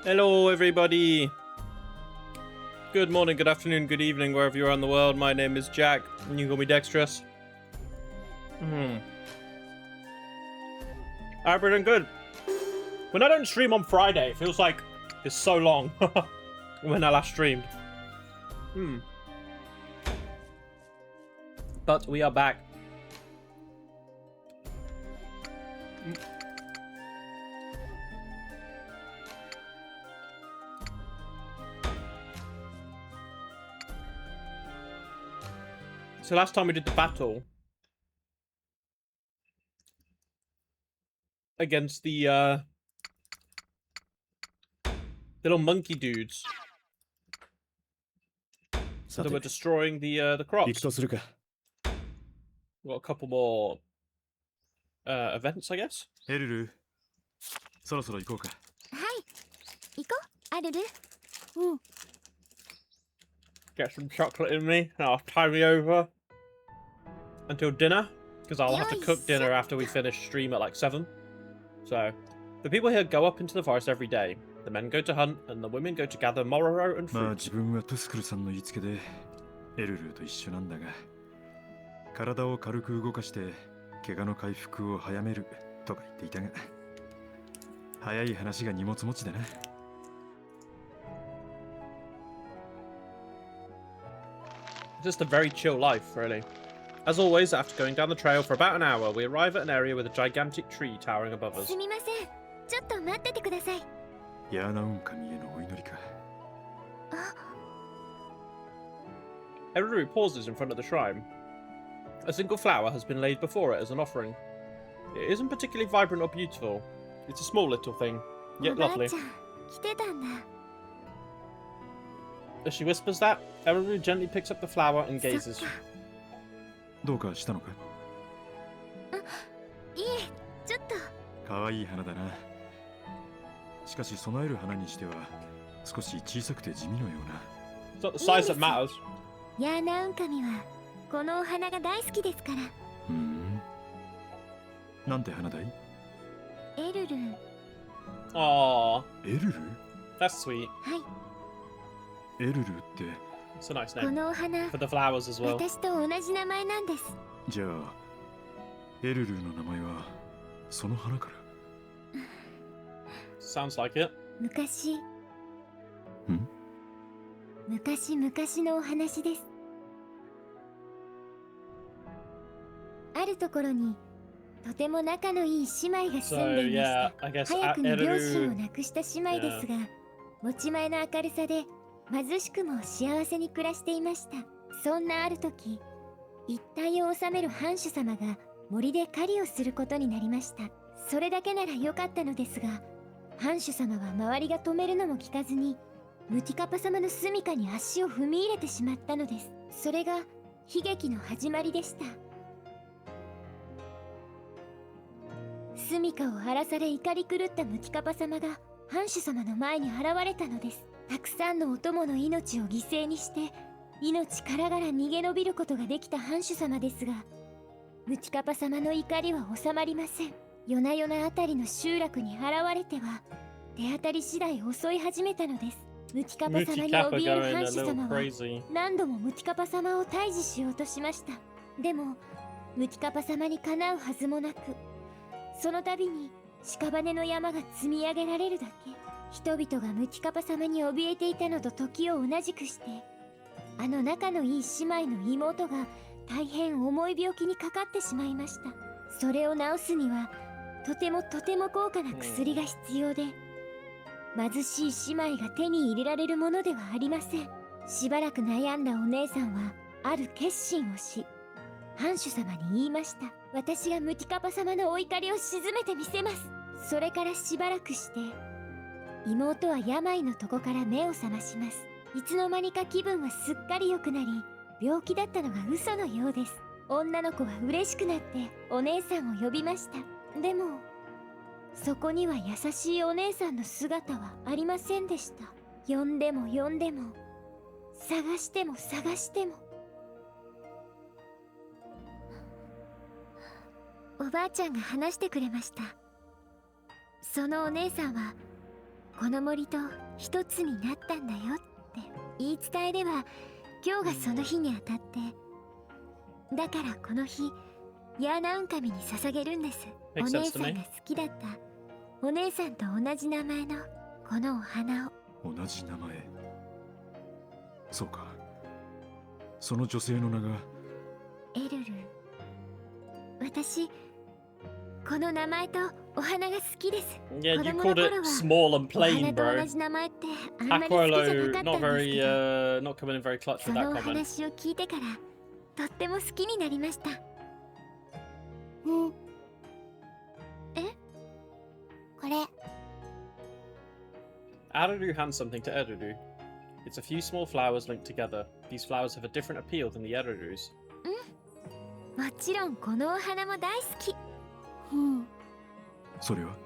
Hello, everybody. Good morning, good afternoon, good evening, wherever you are in the world. My name is Jack, and you can call me Dexterous. I've been good. When I don't stream on Friday, it feels like it's so long when I last streamed. But we are back. So last time we did the battle against the little monkey dudes that were destroying the crops. We've got a couple more events, I guess. Prelude. Get some chocolate in me, and I'll tie me over until dinner, because I'll have to cook dinner after we finish stream at like 7. So, the people here go up into the forest every day. The men go to hunt, and the women go to gather mororo and fruit. 自分はトゥスクルさんの言いつけでエルルと一緒なんだが、体を軽く動かして怪我の回復を早めるとか言っていたが、早い話が荷物持ちだな。Just a very chill life, really. As always, after going down the trail for about an hour, we arrive at an area with a gigantic tree towering above us. すみません。ちょっと待っててください。ヤーナウン神へのお祈りか。Everybody pauses in front of the shrine. A single flower has been laid before it as an offering. It isn't particularly vibrant or beautiful. It's a small little thing, yet lovely. おばあちゃん、来てたんだ。As she whispers that, Everybody gently picks up the flower and gazes. どうかしたのか？いえ、ちょっと。可愛い花だな。しかし備える花にしては少し小さくて地味のような。It's not the size that matters. ヤーナウン神はこのお花が大好きですから。なんて花だい？エルル。Aww. エルル？ That's sweet. はい。エルルって。It's a nice こ name. のお花、 For the flowers as well. 私と同じ名前なんです。じゃあエルルの名前はその花から。Sounds like it. 昔々のお話です。あるところにとても仲のいい姉妹が住んでいました。 I guess 早くに両親を Eruru. 亡くした姉妹ですが、持ち前の明るさで貧しくも幸せに暮らしていました。そんなある時、一帯を治める藩主様が森で狩りをすることになりました。それだけなら良かったのですが、藩主様は周りが止めるのも聞かずにムティカパ様の住処に足を踏み入れてしまったのです。それが悲劇の始まりでした。住処を荒らされ怒り狂ったムティカパ様が藩主様の前に現れたのです。たくさんのお供の命を犠牲にして命からがら逃げ延びることができた藩主様ですが、ムティカパ様の怒りは収まりません。夜な夜なあたりの集落に現れては手当たり次第襲い始めたのです。ムティカパ様に怯える藩主様は何度もムティカパ様を退治しようとしました。でもムティカパ様にかなうはずもなく、その度に屍の山が積み上げられるだけ。人々がムティカパ様に怯えていたのと時を同じくして、あの仲のいい姉妹の妹が大変重い病気にかかってしまいました。それを治すにはとても高価な薬が必要で、貧しい姉妹が手に入れられるものではありません。しばらく悩んだお姉さんはある決心をし、藩主様に言いました。私がムティカパ様のお怒りを鎮めてみせます。それからしばらくして妹は病の床から目を覚まします。いつの間にか気分はすっかり良くなり、病気だったのが嘘のようです。女の子は嬉しくなってお姉さんを呼びました。でもそこには優しいお姉さんの姿はありませんでした。呼んでも探してもおばあちゃんが話してくれました。そのお姉さんはこの森と一つになったんだよって言い伝えでは、今日がその日にあたって、だからこの日ヤーナウンカミに捧げるんです。お Makes 姉 sense さ to ん me. が好きだったお姉さんと同じ名前のこのお花を。同じ名前。そうか。その女性の名がエルル。私この名前とお花が好きです。 Yeah, 子 you 供の called 頃 it は small and お花 plain, と bro. 同じ名前ってあんまり好きじゃな Aquilo か not ったんです very けど、 not coming in very clutch そ with の that お comment. 話を聞いてからとっても好きになりました。え、これ Aruru hands something to Eruru. It's a few small flowers linked together. These flowers have a different appeal than the Erurus. もちろんこのお花も大好き。それは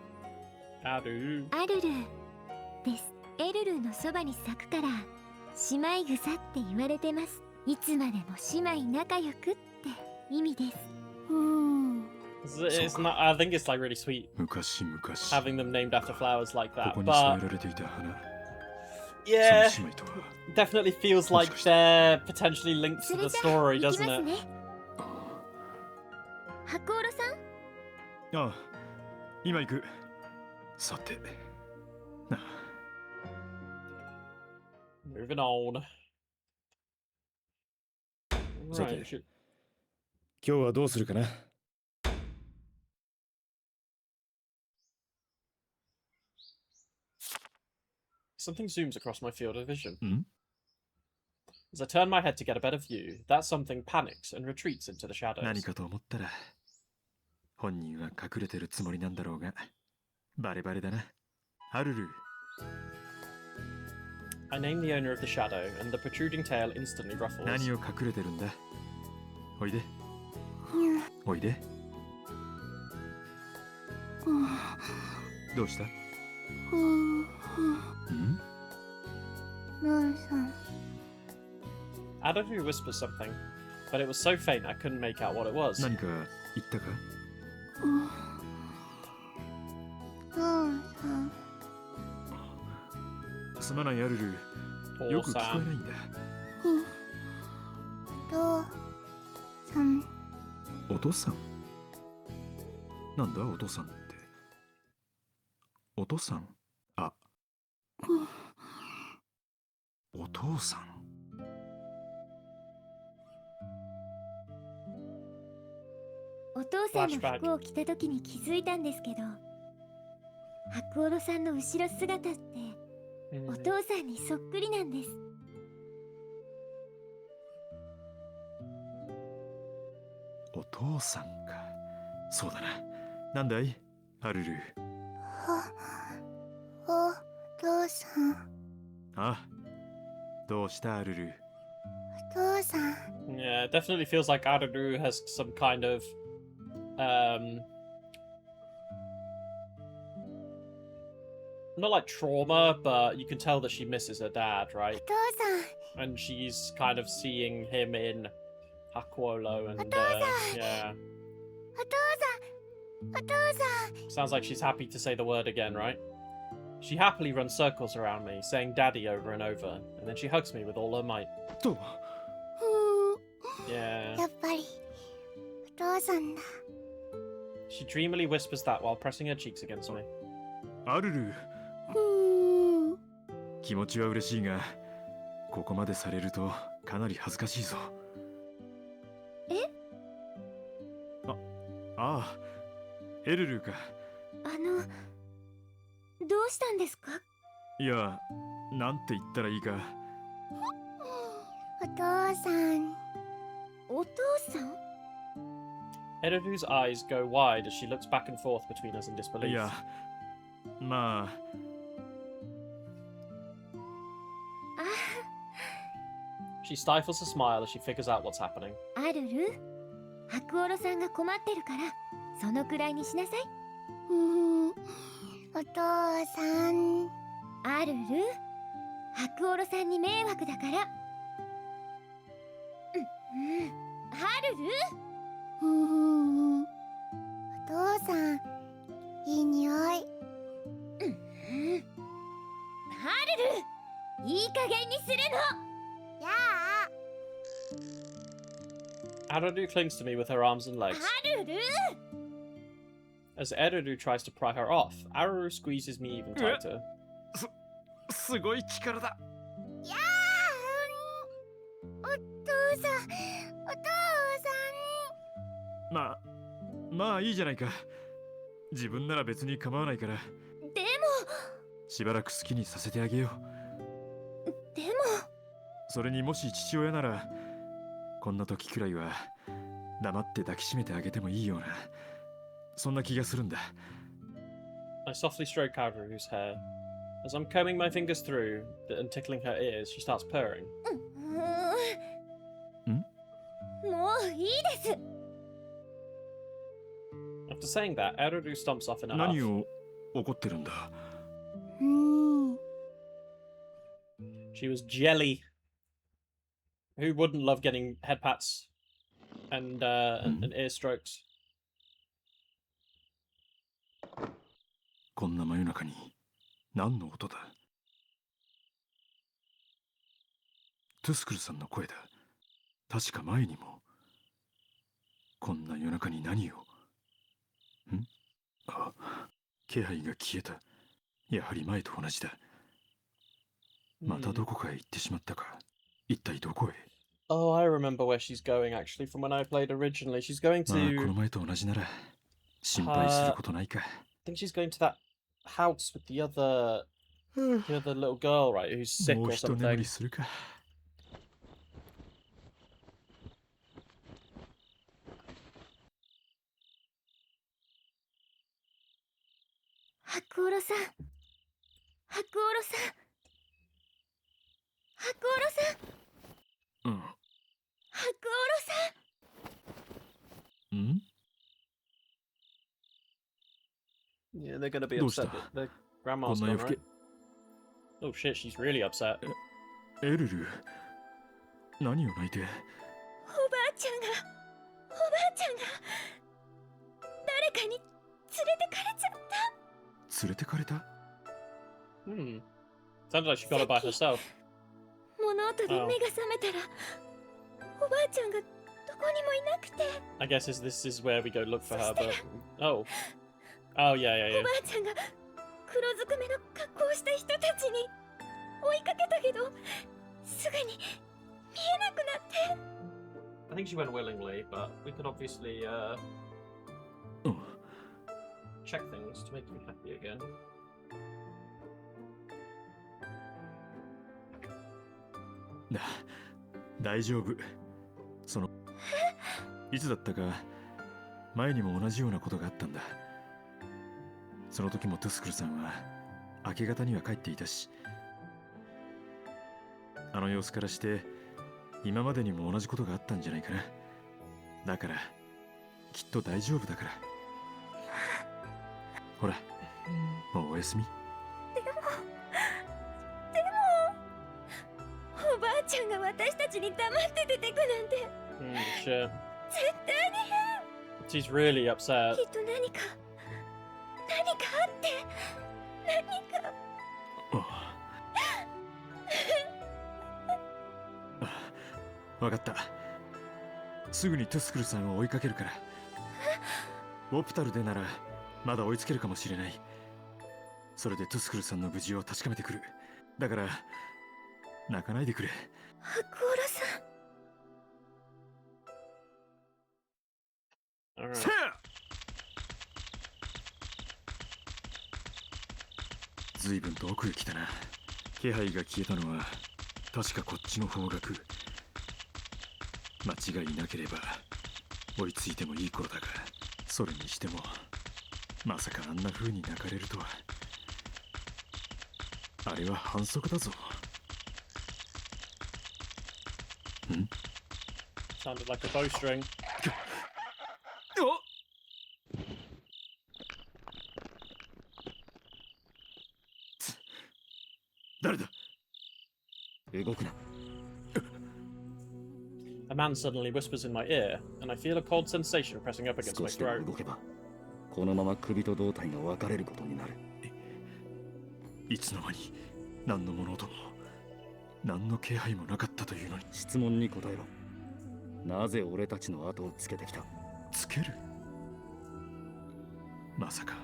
Aru. アルルです。エルルのそばに咲くから姉妹草って言われてます。いつまでも姉妹仲良くって意味です。It's not. I think it's like really sweet 昔々 having them named after flowers like こ that. こに添え But られていた花。 yeah, その姉妹とは definitely feels like they're potentially linked そ to れ the じゃあ story, 行き doesn't ます it? ね。白オロさん、ああ、今行く。さて。なあ Moving on. さて Right. should- 今日はどうするかな。 Something zooms across my field of vision. ん As I turn my head to get a better view, that something panics and retreats into the 何 shadows. かと思ったら本人は隠れてるつもりなんだろうがバレバレだな。ハルル。 I name the owner of the shadow, and the protruding tail instantly ruffles. 何を隠れてるんだ。おいで。おいで。どうした？ん？ Adaru whispers something, but it was so faint I couldn't make out what it was. 何か言ったか？すまないアルル。よく聞こえないんだ。お父さん？なんだお父さんって。お父さん？あ。お父さん。お父さんの服を着た時に気づいたんですけど、白オロさんの後ろ姿ってお父さんにそっくりなんです。お父さんか。そうだな。なんだいアルル。お父さん。あ、どうしたアルル。お父さん。 Yeah, it definitely feels like Adaru has some kind of not like trauma, but you can tell that she misses her dad, お right? 父さん。 And she's kind of seeing him in Hakuolo and yeah. お父さん。お父さん。 Sounds like she's happy to say the word again, right? She happily runs circles around me, saying daddy over and over, and then she hugs me with all her might. と。 Yeah. やっぱりお父さんだ。 She dreamily whispers that while pressing her cheeks against me. アルル。気持ちは嬉しいが、ここまでされるとかなり恥ずかしいぞ。え？ああ、エルルか。どうしたんですか？いや、なんて言ったらいいか。お父さん。お父さん？ Eruru's eyes go wide as she looks back and forth between us in い disbelief. や、まあ。She stifles a smile as she figures out what's happening. アルル、白オロさんが困ってるからそのくらいにしなさい。お父さん。アルル、白オロさんに迷惑だから。ハルル。父さん、いい匂い。ハルル、いい加減にするの。やあ。 Arudu clings to me with her arms and legs. ハルル。 As Erudu tries to pry her off, Aruru squeezes me even tighter. すごい力だ。やあ、お父さん、お父さまあいいじゃないか。自分なら別に構わないから。ん。でしばらく好きにさせてあげよう。も。それにもし父親なら、こんな時くらいは黙って抱きしめてあげてもいいような、そんな気がするんだ。I softly stroke Aruru's hair. As I'm combing my fingers through and tickling her ears, she starts purring. もういいです。 After saying that, Aruru stomps off in a 何 huff. を怒ってるんだ。She was jelly. Who wouldn't love getting head pats and ear strokes? こんな真夜中に何の音だ。トゥスクルさんの声だ。確か前にも。こんな夜中に何を。あ、気配が消えた。やはり前と同じだ。またどこかへ行ってしまったか。一体どこへ。 Oh, I remember where she's going actually from when I played originally. She's going まあこ to... の前と同じなら心配することないか。 I think she's going to that house with the other little girl, right, who's sick もう or 一眠 something. りするか。白オロさん、白オロさん、白オロさん、うん。白オロさん。ん Yeah, they're going to be どうした？ upset that their こ grandma's んな gone, 夜更 right? け。 Oh shit, she's really upset. エルル、何を泣いて。おばあちゃんが誰かに連れてかれちゃった。連れてかれた？ Sounds like she got it by herself. 物音で目が覚めたら、おばあちゃんがどこにもいなくて。 I guess this is where we go look for her, but... Oh, yeah. おばあちゃんが黒ずくめの格好をした人たちに追いかけたけど、すぐに見えなくなって。 I think she went willingly, but we could obviously うん。 check things to make you happy again. 大丈夫。いつだったか前にも同じようなことがあったんだ。その時もトゥスクルさんは明け方には帰っていたし、あの様子からして今までにも同じことがあったんじゃないかな。だからきっと大丈夫だから。ほら、もうおやすみ。おばあちゃんが私たちに黙って出てくなんて。 Shit. 絶対に変。 She's really upset. きっと何かあって、何か。わかった。すぐにトゥスクルさんを追いかけるから。オプタルでならまだ追いつけるかもしれない。それでトゥスクルさんの無事を確かめてくる。だから泣かないでくれ。白オロさん。 Alright. さあ、ずいぶんと奥へ来たな。気配が消えたのは確かこっちの方角。間違いなければ追いついてもいい頃だが、それにしてもまさかあんな風に泣かれるとは。あれは反則だぞ。ん？ Sounded like a bowstring. 誰だ？動くな。 A man suddenly whispers in my ear, and I feel a cold sensation pressing up against my 少しでも throat. 動けばこのまま首と胴体が分かれることになる。いつの間に何の物音も何の気配もなかったというのに。質問に答えろ。なぜ俺たちの後をつけてきた？つける？まさか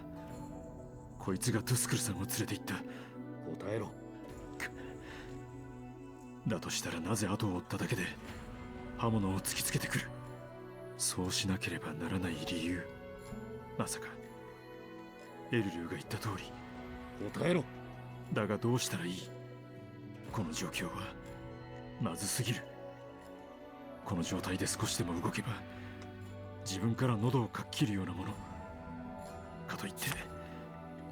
こいつがトゥスクルさんを連れて行った？答えろ。だとしたらなぜ後を追っただけで刃物を突きつけてくる？そうしなければならない理由。まさかエルルーが言った通り。答えろ。だがどうしたらいい？この状況はまずすぎる。この状態で少しでも動けば自分から喉をかっ切るようなものかといって、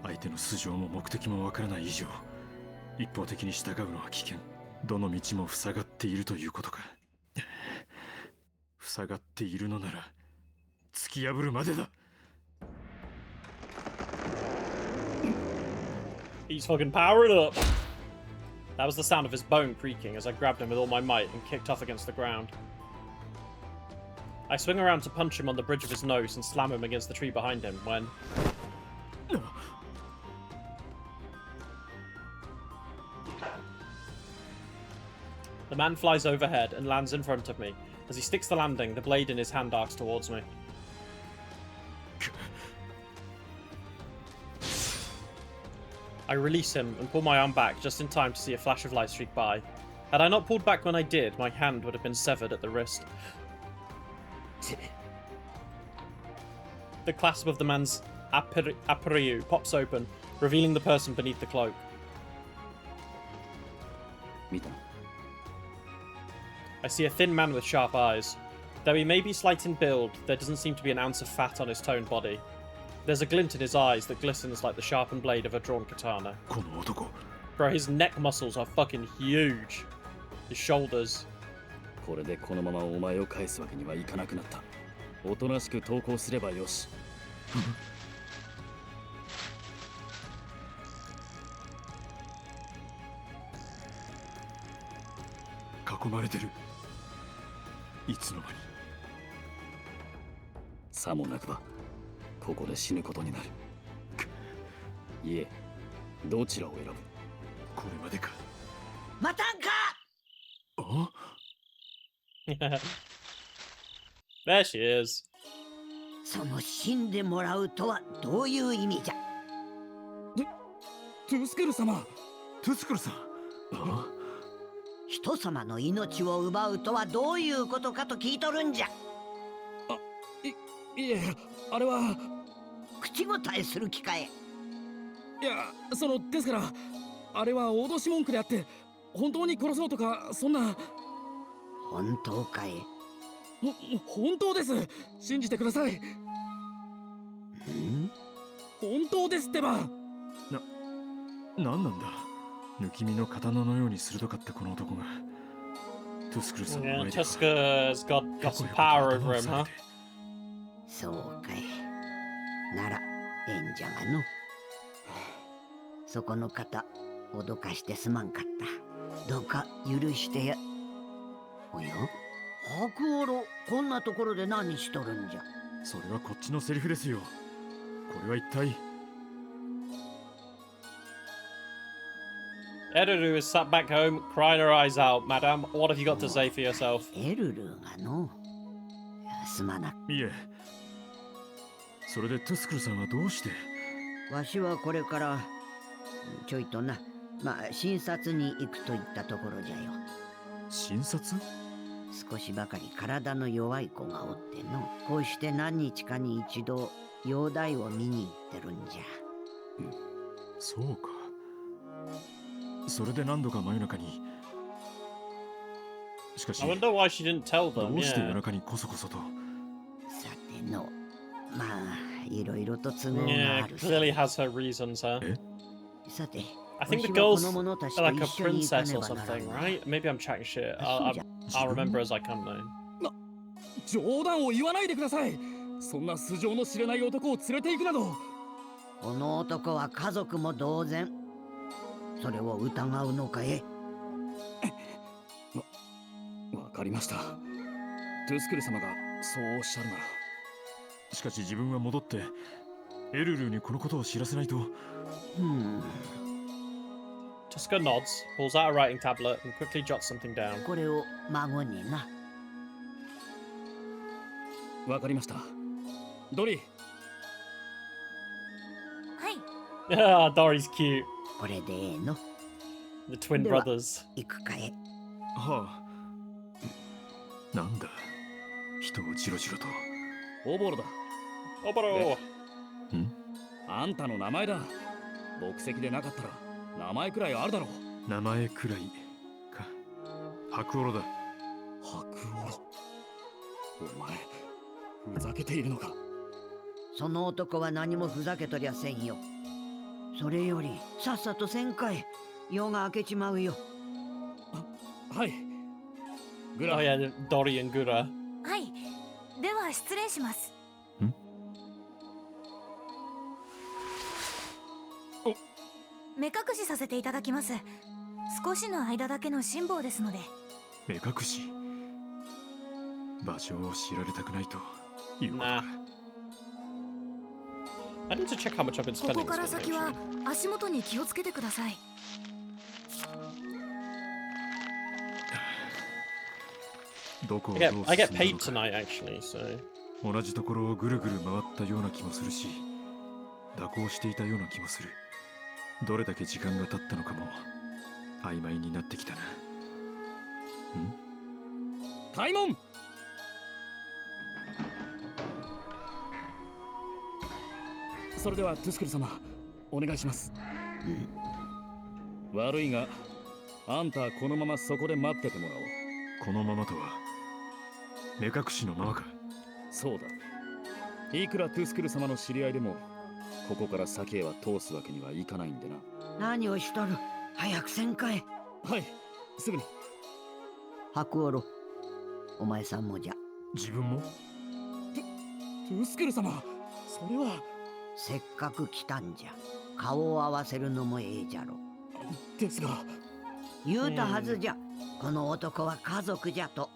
相手の素性も目的もわからない以上一方的に従うのは危険。どの道も塞がっているということか。塞がっているのなら突き破るまでだ。He's fucking powered up. That was the sound of his bone creaking as I grabbed him with all my might and kicked off against the ground. I swing around to punch him on the bridge of his nose and slam him against the tree behind him when... The man flies overhead and lands in front of me. As he sticks the landing, the blade in his hand arcs towards me. I release him and pull my arm back just in time to see a flash of light streak by. Had I not pulled back when I did, my hand would have been severed at the wrist. The clasp of the man's Ep3 pops open, revealing the person beneath the cloak. I see a thin man with sharp eyes. Though he may be slight in build, there doesn't seem to be an ounce of fat on his toned body. There's a glint in his eyes that glistens like the sharpened blade of a drawn katana. Bro, his neck muscles are fucking huge. His shoulders. これでこのままお前を返すわけにはいかなくなった。おとなしく投降すればよし。囲まれてる。いつの間に。さもなくばここで死ぬことになる。いえ、どちらを選ぶ？これまでか。待たんか。あThere she is. その死んでもらうとはどういう意味じゃ？トゥスクル様。トゥスクルさん。人様の命を奪うとはどういうことかと聞いとるんじゃ。いえ、あれは口答えする気かえ。いや、ですからあれは脅し文句であって本当に殺そうとかそんな。本当かえ？本当です。信じてください。本当ですってば。なんなんだ。抜き身の刀のように鋭かったこの男がトゥスクルさんの前で。Tuska's got some power over him, huh? そうかい。ならええんじゃがの。そこの方脅かしてすまんかった。どうか許してや。おや、白オロ、こんなところで何しとるんじゃ。それはこっちのセリフですよ。これは一体。Eruru is sat back home, crying her eyes out. Madam, what have you got to say for yourself? エルルがの。すまな。いえ。それでトゥスクルさんはどうして？わしはこれからちょいとな、診察に行くといったところじゃよ。診察？少しばかり体の弱い子がおっての、こうして何日かに一度容体を見に行ってるんじゃ。そうか。それで何度か真夜中に。しかし I wonder why she didn't tell ど them. うして夜 Yeah. 中にこそこそと。さての、いろいろと都合が Yeah, あるさ。 clearly has her reasons, huh? さて、 I think the わしはこ girl's の者たち like と a 一緒に行か princess ね or ばならん something, な。 right? Maybe I'm chatting shit. そうじゃ。 I'll remember as I come though. 冗談を言わないでください。そんな素性の知れない男を連れて行くなど。この男は家族も同然。それを疑うのかえ？わかりました。トゥスクル様がそうおっしゃるなら。しかし自分は戻ってエルルにこのことを知らせないと。Tuska nods, pulls out a writing tablet, and quickly jots something down. これを孫にな。わかりました。ドリー。はい。 Ah, Dory's cute. これでええの。 The twin では brothers. 行くかえ。はあ。なんだ。人をじろじろと。オボロだ。 Oboro. あんたの名前だ。牧籍でなかったら名前くらいあるだろう。名前くらいか。白オロだ。白オロ。お前、ふざけているのか。その男は何もふざけとりゃせんよ。それよりさっさとせんかい。夜が明けちまうよ。はい。グラ。 Oh yeah, Dory and Gura. はい。では失礼します。目隠しさせていただきます。少しの間だけの辛抱ですので。目隠し。場所を知られたくないということか。I need to check how much I've been こ spending こ this から game, 先は actually. 足元に気をつけてください。どこを I どう get 進 paid むのか。 tonight, actually, so... 同じところをぐるぐる回ったような気もするし、蛇行していたような気もする。どれだけ時間が経ったのかも曖昧になってきたな。開門。それではトゥスクル様、お願いします。悪いが、あんたこのままそこで待っててもらおう。このままとは目隠しのままか。そうだ。いくらトゥスクル様の知り合いでも、ここから先へは通すわけにはいかないんでな。何をしとる。早くせんかい。はい、すぐに。白オロ、お前さんもじゃ。自分もトゥスクル様、それは。せっかく来たんじゃ。顔を合わせるのもええじゃろ。ですが。言うたはずじゃ。この男は家族じゃと。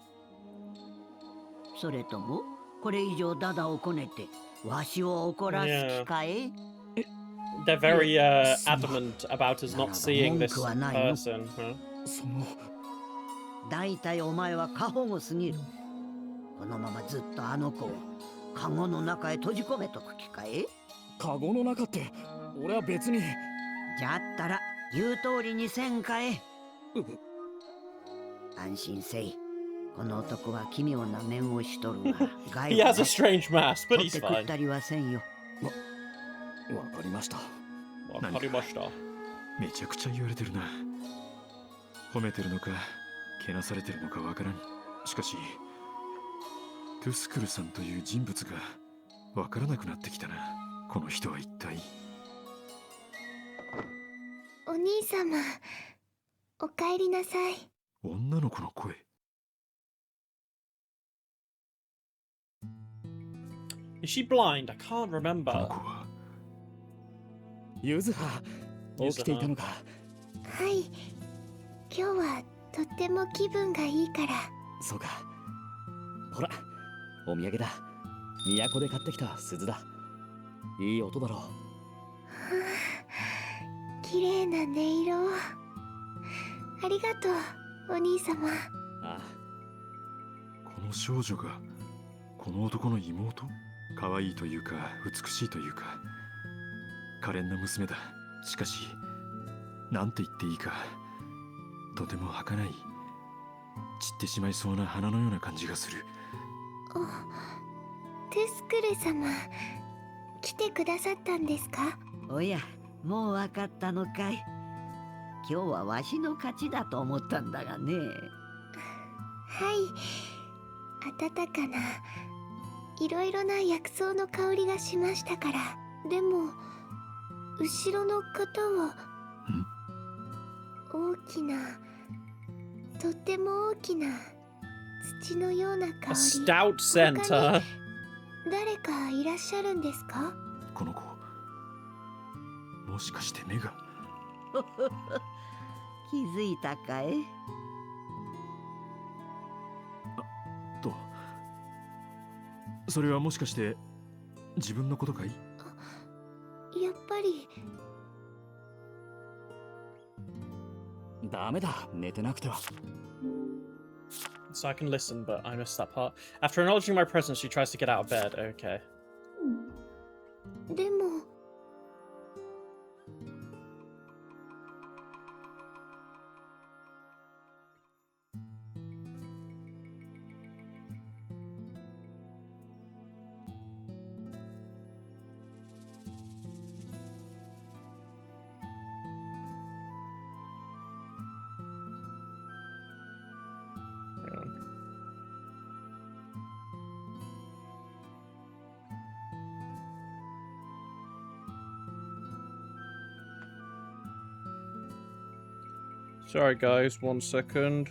それともこれ以上ダダをこねてわしを怒らす気かい？ They're very Yeah. adamant about us not seeing this 文句はないの？ person. Huh? その。だいたいお前は過保護すぎる。このままずっとあの子をカゴの中へ閉じ込めとく気かい？カゴの中って、俺は別に。じゃったら言う通りにせんかい。安心せい。この男は奇妙な面をしとるが、害 He は has a strange mask, but 取っ he's て食っ fine. たりはせんよ。わかりました。何か Wakarimashita. めちゃくちゃ言われてるな。褒めてるのかけなされてるのかわからん。しかしトゥスクルさんという人物がわからなくなってきたな。この人は一体。お兄様、お帰りなさい。女の子の声。 Is she blind? I can't この remember. 子はユズハ、起きていたのか。はい。今日はとっても気分がいいから。そうか。ほら、お土産だ。都で買ってきた鈴だ。いい音だろう。綺麗な音色。ありがとう、お兄様。あこの少女がこの男の妹。可愛いというか美しいというか可憐な娘だ。しかしなんて言っていいかとても儚い散ってしまいそうな花のような感じがする。トゥスクル様、来てくださったんですか？おや、もうわかったのかい。今日はわしの勝ちだと思ったんだがね。はい。暖かないろいろな薬草の香りがしましたから。でも後ろの方は大きな、とっても大きな土のような香 A り。 stout scent, huh? 誰かいらっしゃるんですか？この子もしかして目が。気づいたかい？とそれはもしかして自分のことかい？やっぱり。ダメだ、寝てなくては。 So I can listen, but I missed that part. After acknowledging my presence, she tries to get out of bed. Okay. でも Hang on. Sorry guys, 1 second.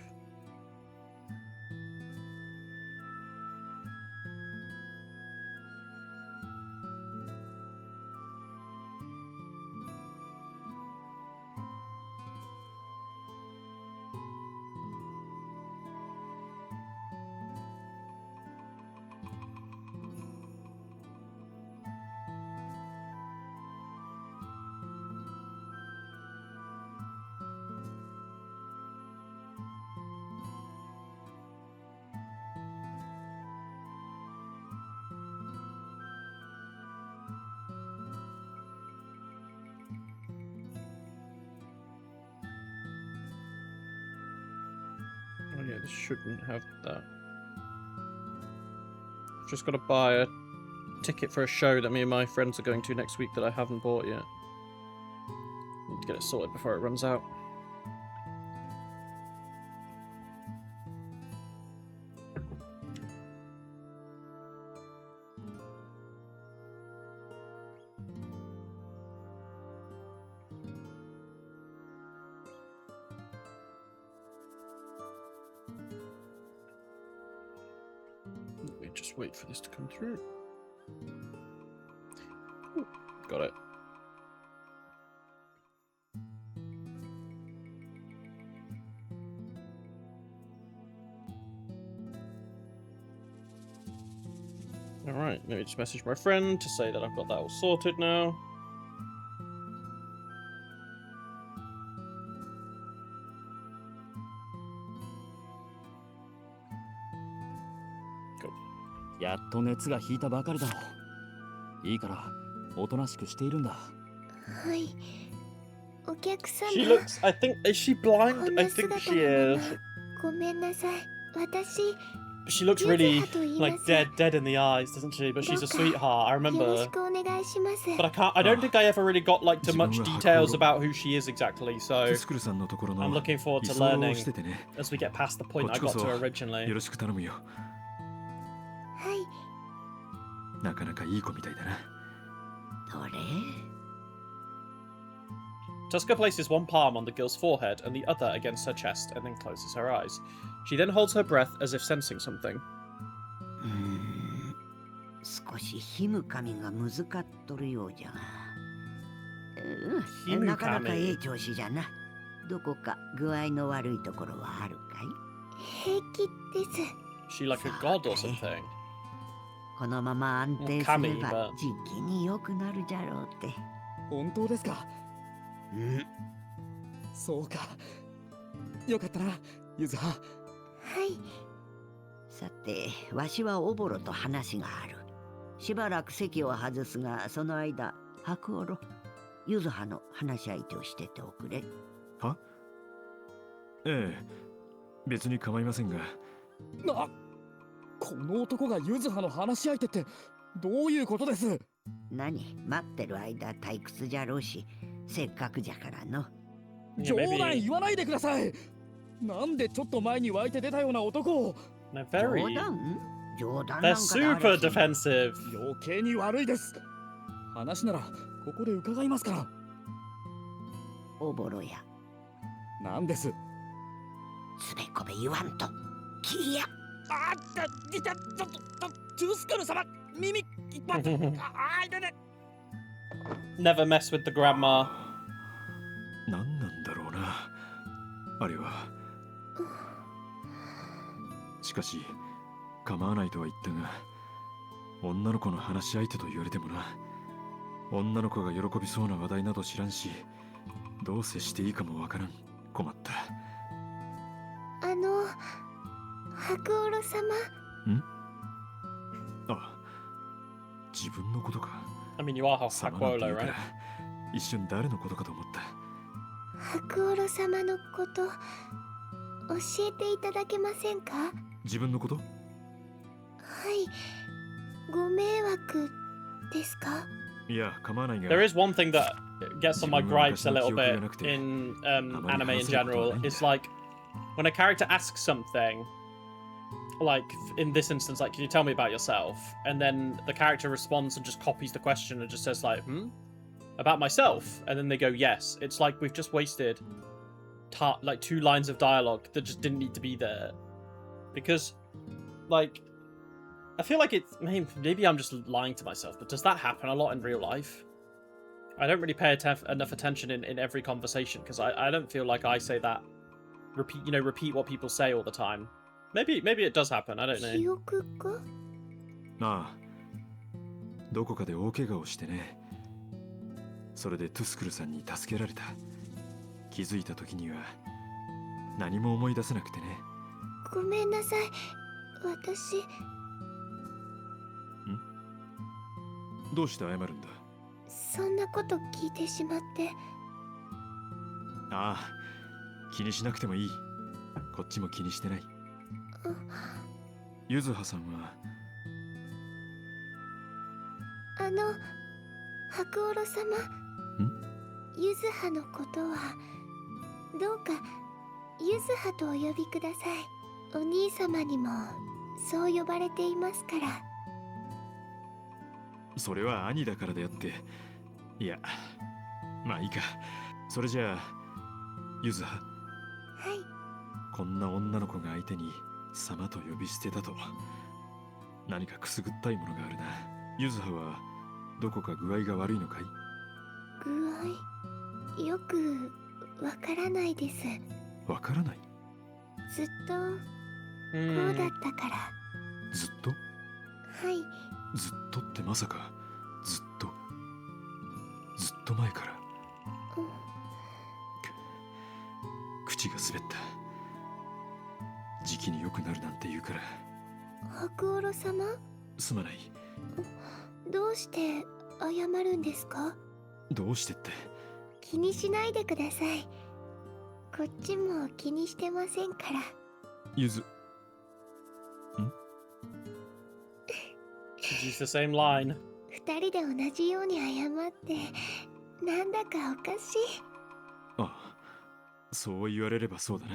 Oh yeah, this shouldn't have that. I've just got to buy a ticket for a show that me and my friends are going to next week that I haven't bought yet. Need to get it sorted before it runs out. Let me just wait for this to come through. Ooh, got it. Alright, let me just message my friend to say that I've got that all sorted now. Cool. やっと熱が引いたばかりだろう。いいから、おとなしくしているんだ。はい。お客様。 She looks, I think, is she blind? I think she is. ごめんなさい。私 She looks really, like, dead in the eyes, doesn't she? But she's a sweetheart, I よろ remember. しくお願いします。 But I don't think I ever really got, like, to much details about who she is exactly, so テスクルさんのところ I'm の looking forward 居 to 候 learning をしててね。 as we get past the point I こっ got ちこそ to originally. よろしく頼むよ。はい。なかなかいい子みたいだな。どれ Tuska places one palm on the girl's forehead and the other against her chest and then closes her eyes. She then holds her breath as if sensing something. 少しひむかみが難かっとるようじゃが。ひむかみなかなかええ調子じゃな。どこか具合の悪いところはあるかい？平気です。 Is she like a god or something? このまま安定すればじきに良くなるじゃろうって。本当ですか？そうか。よかったな、ゆずは。はい。さて、わしはオボロと話がある。しばらく席を外すが、その間、白オロ、ゆずはの話し相手をしてておくれ。は？ええ、別に構いませんが。この男がゆずはの話し相手ってどういうことです？何、待ってる間退屈じゃろうし、せっかくじゃからの。冗談言わないでください。なんでちょっと前に湧いて出たような男を。They're very... 冗談 They're super defensive. 余計に悪いです。話ならここで伺いますから。オボロや。なんです。つべこべ言わんと。きや。あっ、ちょっと、トゥスカル様、耳一発。あいてて。Never mess with the grandma. 何なんだろうな、あれは。しかし構わないとは言ったが、女の子の話し相手と言われてもな。女の子が喜びそうな話題など知らんし、どう接していいかもわからん。困った。白オロ様。ん？あ、自分のことか。I mean, you are 様なんて Hakuolo, 言うから right? 一瞬誰のことかと思った。白オロ様のこと教えていただけませんか？自分のこと？はい、ご迷惑ですか？いや、構わないが。 There is one thing that gets on my gripes a little bit in anime in general. It's like when a character asks something, like in this instance, like, can you tell me about yourself? And then the character responds and just copies the question and just says like, about myself? And then they go, yes. It's like we've just wasted like 2 lines of dialogue that just didn't need to be there. Because, like, I feel like it's... Maybe I'm just lying to myself, but does that happen a lot in real life? I don't really pay enough attention in every conversation, because I don't feel like I say that... Repeat what people say all the time. Maybe it does happen, I don't know. 記憶が？ああ、どこかで大怪我をしてね。それでトゥスクルさんに助けられた。気づいた時には何も思い出せなくてね。ごめんなさい、私。どうして謝るんだ？そんなこと聞いてしまって。ああ、気にしなくてもいい。こっちも気にしてない。ゆずはさんは？白オロ様。ゆずはのことはどうかゆずはとお呼びください。お兄様にもそう呼ばれていますから。それは兄だからであって。いや、まあいいか。それじゃあ、ゆずは。はい。こんな女の子が相手に様と呼び捨てだと、何かくすぐったいものがあるな。ゆずははどこか具合が悪いのかい？具合よくわからないです。わからない？ずっとこうだったから。ずっと？はい。ずっとってまさかずっと前から？口が滑った。時期に良くなるなんて言うから。白オロ様？すまない。どうして謝るんですか？どうしてって。気にしないでください。こっちも気にしてませんから。ゆず。Should use the same line. 二人で同じように謝ってなんだかおかしい。ああ、そう言われればそうだな。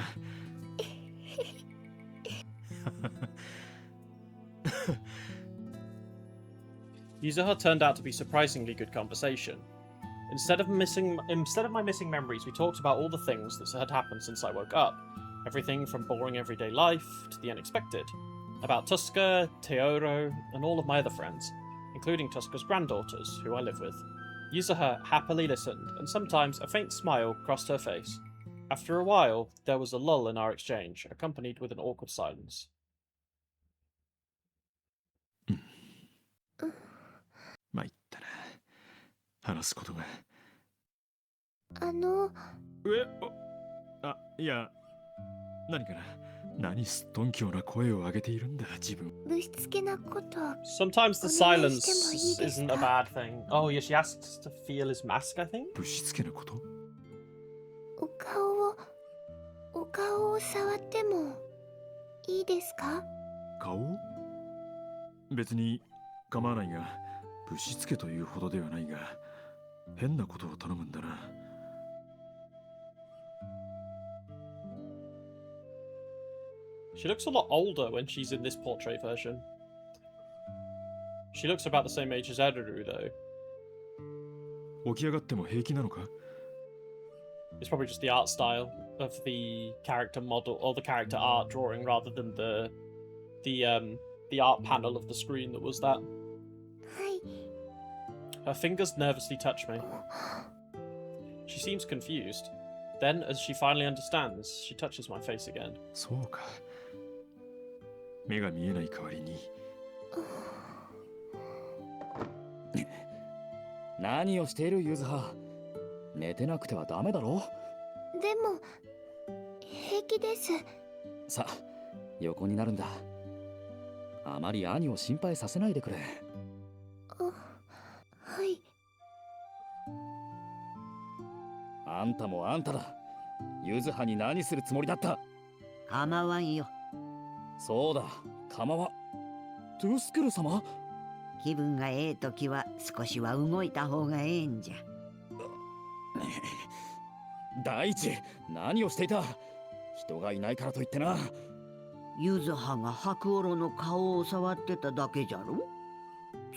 Yuzuha turned out to be surprisingly good conversation. Instead of my missing memories, we talked about all the things that had happened since I woke up. Everything from boring everyday life to the unexpected. About Tuska, Teoro, and all of my other friends, including Tuska's granddaughters, who I live with. Yuzuha happily listened, and sometimes a faint smile crossed her face. After a while, there was a lull in our exchange, accompanied with an awkward silence. 参ったな。話すことが。いや、何かな。何すっとんきょうな声を上げているんだ、自分。ぶしつけなこと。 Sometimes the silence isn't a bad thing. Oh, yeah, she asks to feel his mask, I think? ぶしつけなこと？お顔を触ってもいいですか？顔？別に構わないが、ぶしつけというほどではないが、変なことを頼むんだな。She looks a lot older when she's in this portrait version. She looks about the same age as Eruru, though. 起き上がっても平気なのか？ It's probably just the art style of the character model or the character art drawing rather than the art panel of the screen that was that. はい。 Her fingers nervously touch me. She seems confused. Then, as she finally understands, she touches my face again. そうか。目が見えない代わりに。何をしているユズハ。寝てなくてはダメだろ。でも平気です。さあ、横になるんだ。あまり兄を心配させないでくれ。はい。あんたもあんただ。ユズハに何するつもりだった？構わんよ。そうだ、構わん。トゥースクル様？気分がええ時は少しは動いた方がええんじゃ。第一、何をしていた？人がいないからといってな。ユズハが白オロの顔を触ってただけじゃろ。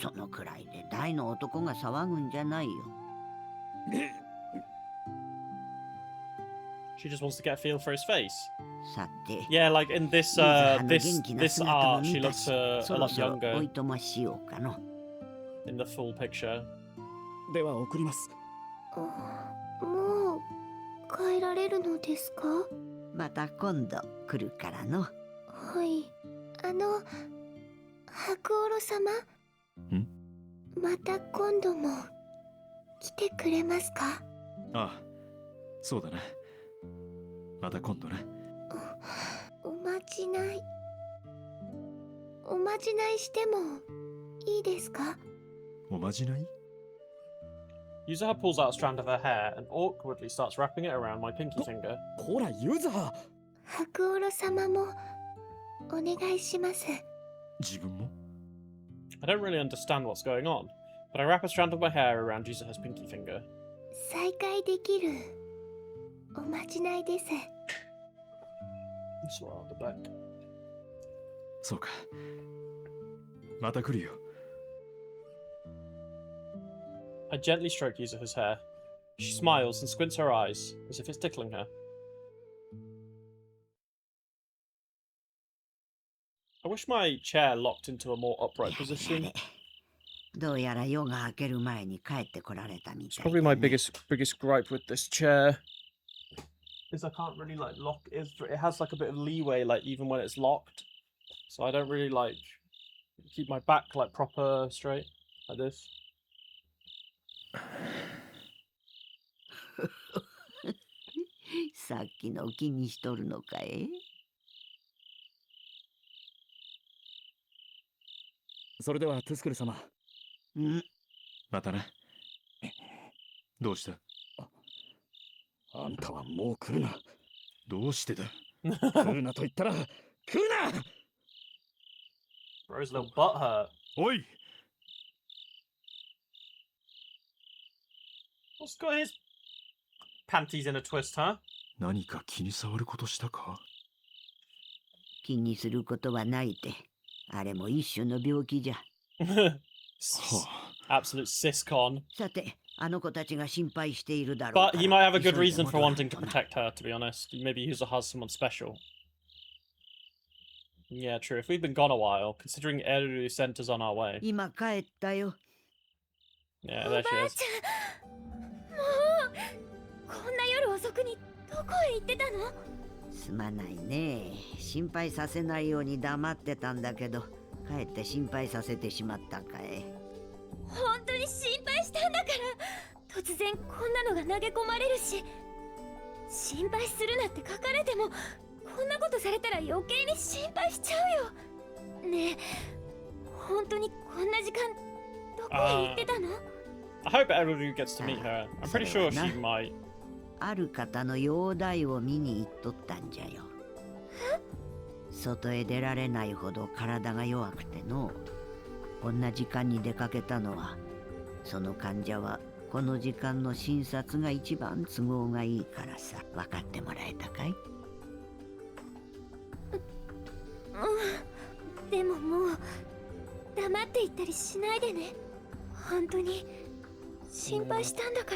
そのくらいで大の男が騒ぐんじゃないよ。She just wants to get a feel for his face. さて、 Yeah, like in this ユズハの this 元気な this 姿も art, she 見た looks し、 a そろ lot そろお younger いとましようかの。 in the full picture. では送ります。もう帰られるのですか？また今度来るからの。はい。白オロ様？ん？また今度も来てくれますか？ああ、そうだな。また今度な。おまじない。おまじないしてもいいですか？おまじない？ Yuzuha pulls out a strand of her hair and awkwardly starts wrapping it around my pinky finger. こら、ユズハ。白オロ様もお願いします。自分も？ I don't really understand what's going on, but I wrap a strand of my hair around Yuzuha's pinky finger. 再会できるおまじないです。Swirl on the back. そうか。また来るよ。I gently stroke Yuzuha's hair. She smiles and squints her eyes, as if it's tickling her. I wish my chair locked into a more upright position. どうやら夜が明ける前に帰ってこられたみ It's たいだ probably my ね。 biggest gripe with this chair. Is I can't really like lock it. It has like a bit of leeway, like even when it's locked. So I don't really like keep my back like proper straight like this. さっきの気にしとるのかい？それではトゥスクル様。ん？またな。どうした？あんたはもう来るな。どうしてだ？来るなと言ったら来るな。 Bro's little butt hurt. おい！ What's got his panties in a twist, huh? 何か気に障ることしたか？気にすることはないて。あれも一種の病気じゃ。は Absolute siscon. さて、あの子たちが心配しているだろう But から。 he might have a good 急いで reason for 戻らん wanting to とな。 protect her, to be honest. Maybe Yuzuha has someone special. Yeah, true. If we've been gone a while, considering Eru sent us on our way. 今帰ったよ。 Yeah, お there ば she あ is. ちゃん、もうこんな夜遅くにどこへ行ってたの？すまないね。心配させないように黙ってたんだけど、かえって心配させてしまったかい。本当に心配したんだから。突然こんなのが投げ込まれるし、心配するなって書かれても、こんなことされたら余計に心配しちゃうよ。ねえ、本当にこんな時間どこへ行ってたの？ I hope Eru gets to meet her. I'm pretty sure she Sorry, might. ある方の容体を見に行っとったんじゃよ。外へ出られないほど体が弱くての。こんな時間に出かけたのは、その患者はこの時間の診察が一番都合がいいからさ。分かってもらえたかい？うん。でももう黙って行ったりしないでね。本当に心配したんだか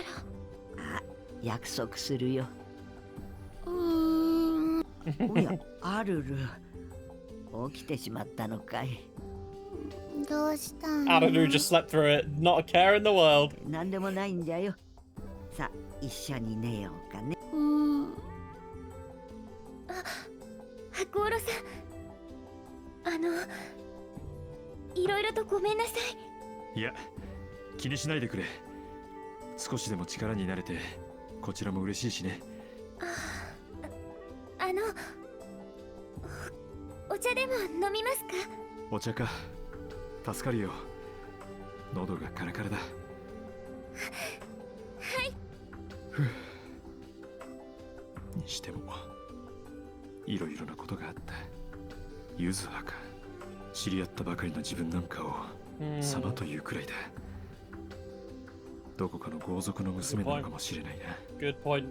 ら。あ、約束するよ。うーん。おや、アルル。起きてしまったのかい。どうしたの？ Eru just slept through it. Not a care in the world. なんでもないんじゃよ。さあ、一緒に寝ようかね。あ、白オロさん。いろいろとごめんなさい。いや、気にしないでくれ。少しでも力になれてこちらも嬉しいしね。あのお茶でも飲みますか？お茶か。助かるよ。喉がカラカラだ。はい。にしてもいろいろなことがあった。ユズハか。知り合ったばかりの自分なんかを様というくらいだ。どこかの豪族の娘なのかもしれないな。Good point.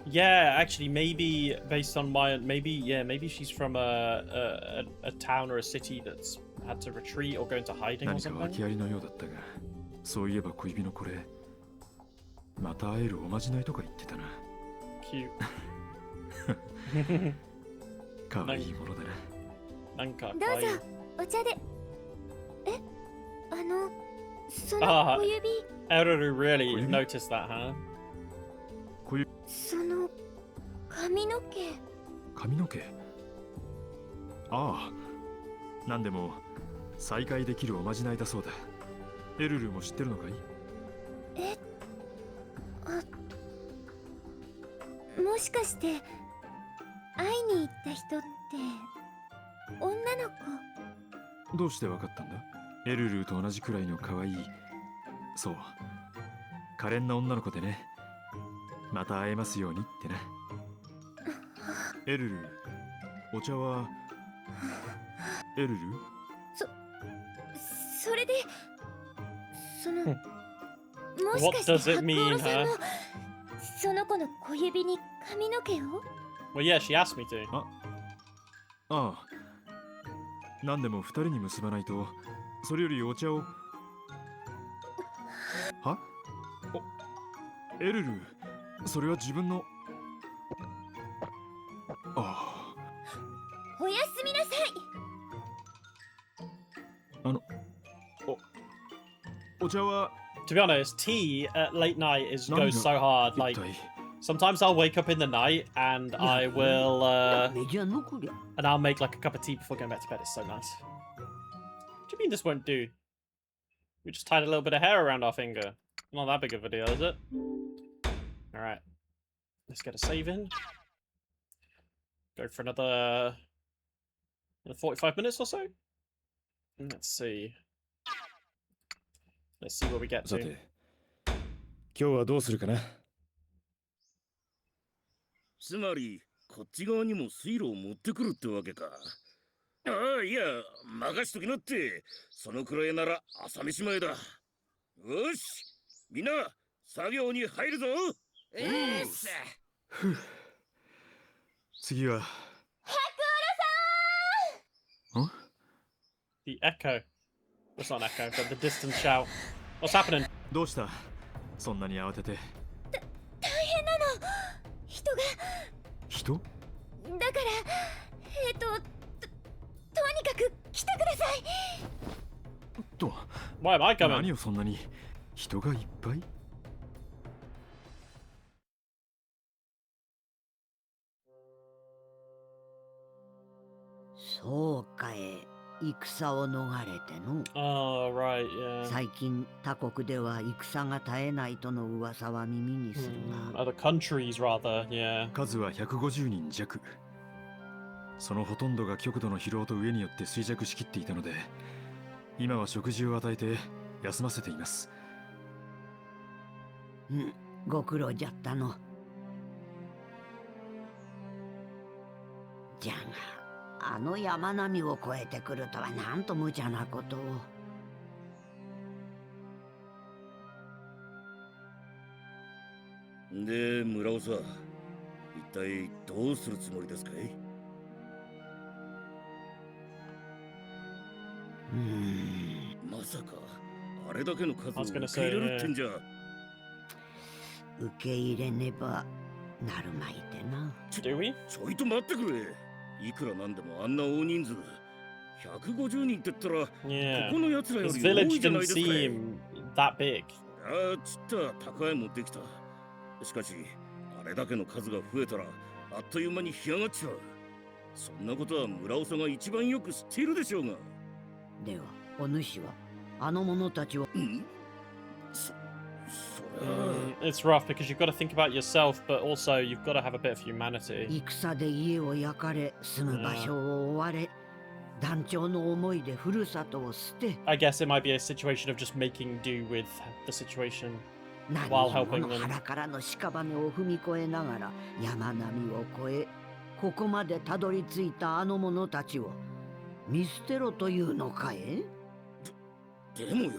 Yeah, actually, maybe based on my maybe she's from a town or a city that's had to retreat or go into hiding or 何か something. 訳ありのようだったが、そういえば小指のこれ、また会えるおまじないとか言ってたな。Cute. 可愛いものだな。なんかどうぞお茶で。その小指。Eruru really noticed that, huh? その髪の毛。髪の毛。ああ。なんでも再会できるおまじないだそうだ。エルルも知ってるのかい？もしかして会いに行った人って女の子？どうしてわかったんだ？エルルと同じくらいの可愛い、そう、可憐な女の子でね。また会えますようにってな。エルル、お茶はエルル？それでもし What かして does it 白 mean, 鸚さん huh? のその子の小指に髪の毛を？ Well, yeah, she asked me to. ああ。何でも二人に結ばないと。それよりお茶を。は？エルル、それは自分の。ああ。おやすみなさい。お茶は。To be honest, tea at late night goes so hard. Like, 一体 sometimes I'll wake up in the night and I will and I'll make like a cup of tea before going back to bed. It's so nice. What do you mean this won't do? We just tied a little bit of hair around our finger. Not that big of a deal, is it? Alright. Let's get a save in. Go for another 45 minutes or so. Let's see. Let's see where we get さ to. て、今日はどうするかな。つまりこっち側にも水路を持ってくるってわけか。ああ、いや、任しときなって。そのくらいなら朝飯前だ。よし、みんな作業に入るぞ。次は。The echo. It's not an echo, but the distant shout. What's happening? どうした？そんなに慌てて。大変なの。人が。人？だからとにかく来てください。と。Why am I coming? 何をそんなに人がいっぱい？そうかい。戦を逃れての。Oh, right, yeah. 最近他国では戦が絶えないとの噂は耳にするが。Other countries, rather, yeah. 数は150人弱。そのほとんどが極度の疲労と飢えによって衰弱しきっていたので、今は食事を与えて休ませています。ご苦労じゃったの。じゃがあの山並みを越えてくるとはなんと無茶なことを。で、村尾さん、一体どうするつもりですかい？まさかあれだけの数を受け入れるってんじゃ。受け入れねばなるまいてな。Do we? ちょいと待ってくれ。いくらなんでもあんな大人数150人って言ったら、ここのやつらよ This り多 village いじゃない didn't ですか。seem that big. ああ、つった高いもできた。しかしあれだけの数が増えたらあっという間に干上がっちまう。そんなことは村尾さんが一番よく知っているでしょうが。ではお主はあの者たちを。そりゃ It's rough because you've got to think about yourself, but also you've got to have a bit of humanity. 戦で家を焼かれ住む場所を追われ団長の思いでふるさとを捨て I guess it might be a situation of just making do with the situation 何 while 人も helping の them. 腹からの屍を踏み越えながら山並みを越えここまでたどり着いたあの者たちを見捨てろというのかえでもよ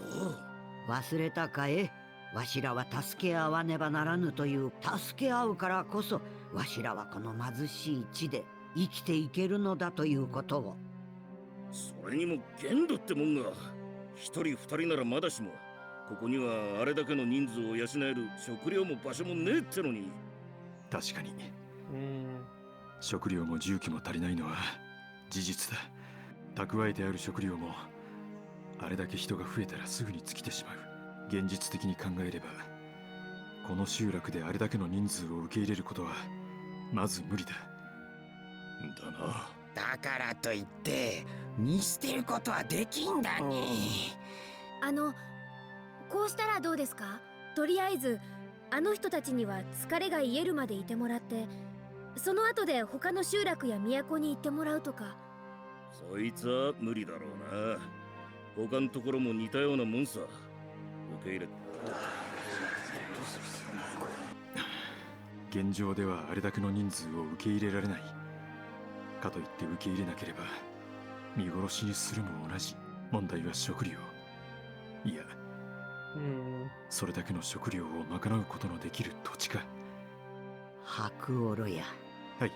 忘れたかえわしらは助け合わねばならぬという助け合うからこそわしらはこの貧しい地で生きていけるのだということをそれにも限度ってもんが一人二人ならまだしもここにはあれだけの人数を養える食料も場所もねえってのに確かに Mm. 食料も重機も足りないのは事実だ。蓄えてある食料もあれだけ人が増えたらすぐに尽きてしまう。現実的に考えればこの集落であれだけの人数を受け入れることはまず無理だ。だな。だからといって見捨てることはできんだに。こうしたらどうですか？とりあえずあの人たちには疲れが癒えるまでいてもらって、その後で他の集落や都に行ってもらうとか。そいつは無理だろうな。他のところも似たようなもんさ。受け入れ現状ではあれだけの人数を受け入れられない。かといって受け入れなければ見殺しにするも同じ。問題は食料。いや、それだけの食料を賄うことのできる土地か。白オロや。はい。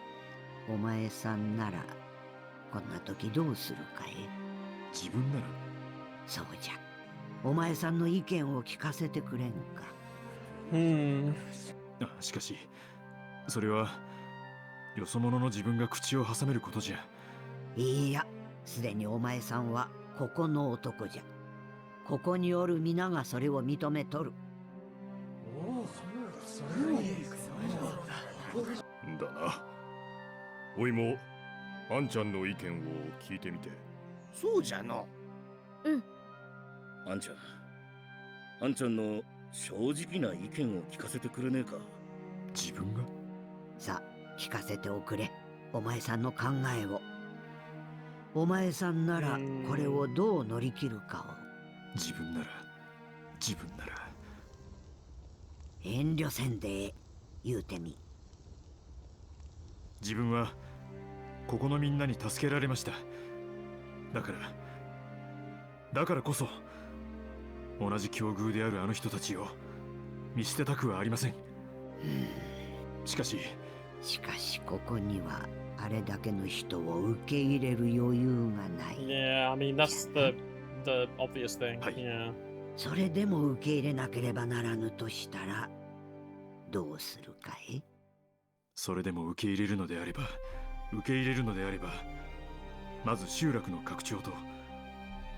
お前さんならこんな時どうするかい？自分なら。そうじゃ。お前さんの意見を聞かせてくれんか。しかしそれはよそ者の自分が口を挟めることじゃ。いや、すでにお前さんはここの男じゃ。ここにおる皆がそれを認めとる。だな。おいもあんちゃんの意見を聞いてみて。そうじゃの。あんちゃんの正直な意見を聞かせてくれねえか。自分が？さあ聞かせておくれ。お前さんの考えを。お前さんならこれをどう乗り切るかを。自分なら。遠慮せんで言うてみ。自分はここのみんなに助けられました。だからこそ同じ境遇であるあの人たちを見捨てたくはありません。しかしここにはあれだけの人を受け入れる余裕がない。Yeah, I mean that's the obvious thing. Yeah. それでも受け入れなければならぬとしたらどうするかい？それでも受け入れるのであればまず集落の拡張と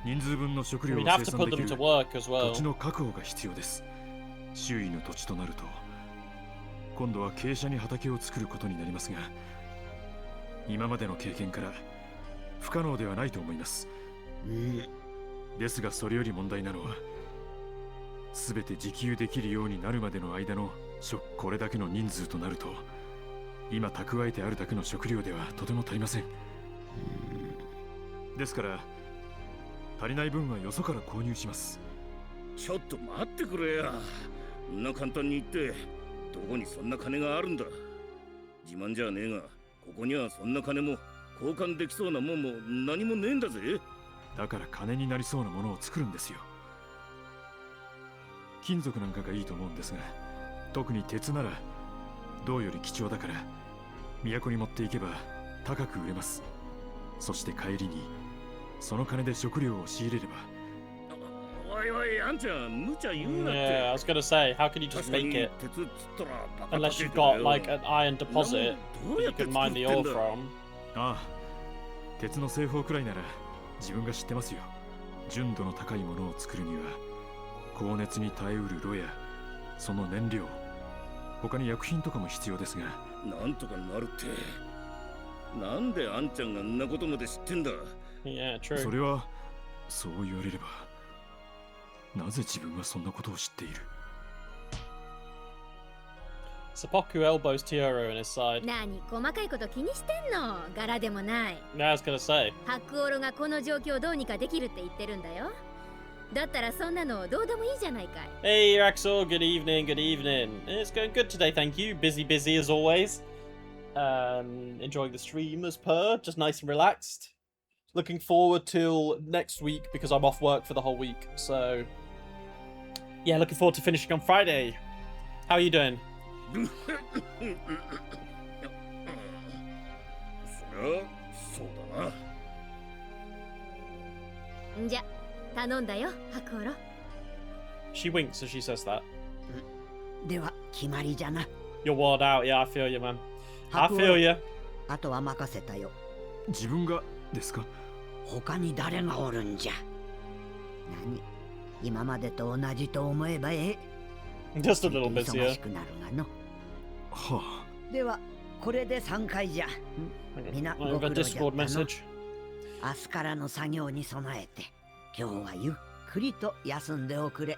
人数分の食料を We'd 生 have to 産 put でき them る to work as 土 well. 地の確保が必要です。周囲の土地となると今度は傾斜に畑を作ることになりますが、今までの経験から不可能ではないと思います。ですがそれより問題なのは全て自給できるようになるまでの間のこれだけの人数となると今蓄えてあるだけの食料ではとても足りません。ですから足りない分はよそから購入します。ちょっと待ってくれや。そんな簡単に言ってどこにそんな金があるんだ。自慢じゃねえがここにはそんな金も交換できそうなもんも何もねえんだぜ。だから金になりそうなものを作るんですよ。金属なんかがいいと思うんですが、特に鉄なら銅より貴重だから都に持っていけば高く売れます。そして帰りにその金で食料を仕入れれば。おいおい、あんちゃん無茶言うなって。Yeah, I was gonna say, how can you just make it unless you've got like an iron deposit that you can mine the ore from? ああ、鉄の製法くらいなら自分が知ってますよ。純度の高いものを作るには高熱に耐えうる炉やその燃料、他に薬品とかも必要ですが。なんとかなるって。なんであんちゃんがんなことまで知ってんだ。Yeah, true. それはそう言われればなぜ自分はそんなことを知っている？ Seppuku elbows Tioro in his side. 何細かいこと気にしてんの。柄でもない。 Yeah, I was gonna say. 白オロがこの状況をどうにかできるって言ってるんだよ。だったらそんなのどうでもいいじゃないかい。 Hey, Axel. Good evening. Good evening. It's going good today, thank you. Busy as always. Enjoying the stream as per. Just nice and relaxed. Looking forward till next week because I'm off work for the whole week. So, yeah, looking forward to finishing on Friday. How are you doing? そうだな。んじゃ頼んだよ、白オロ。 She winks as she says that. では決まりじゃな。 You're wore out. Yeah, I feel you, man. I 白オ feel ロ you. あとは任せたよ。自分がですか？他に誰がおるんじゃ。何、今までと同じと思えばええ。 Just a little 忙 busier. しくなるがの。はあ。ではこれで3回じゃ。みんな I've ご苦 got 労じゃ Discord ったの。 message. 明日からの作業に備えて今日はゆっくりと休んでおくれ。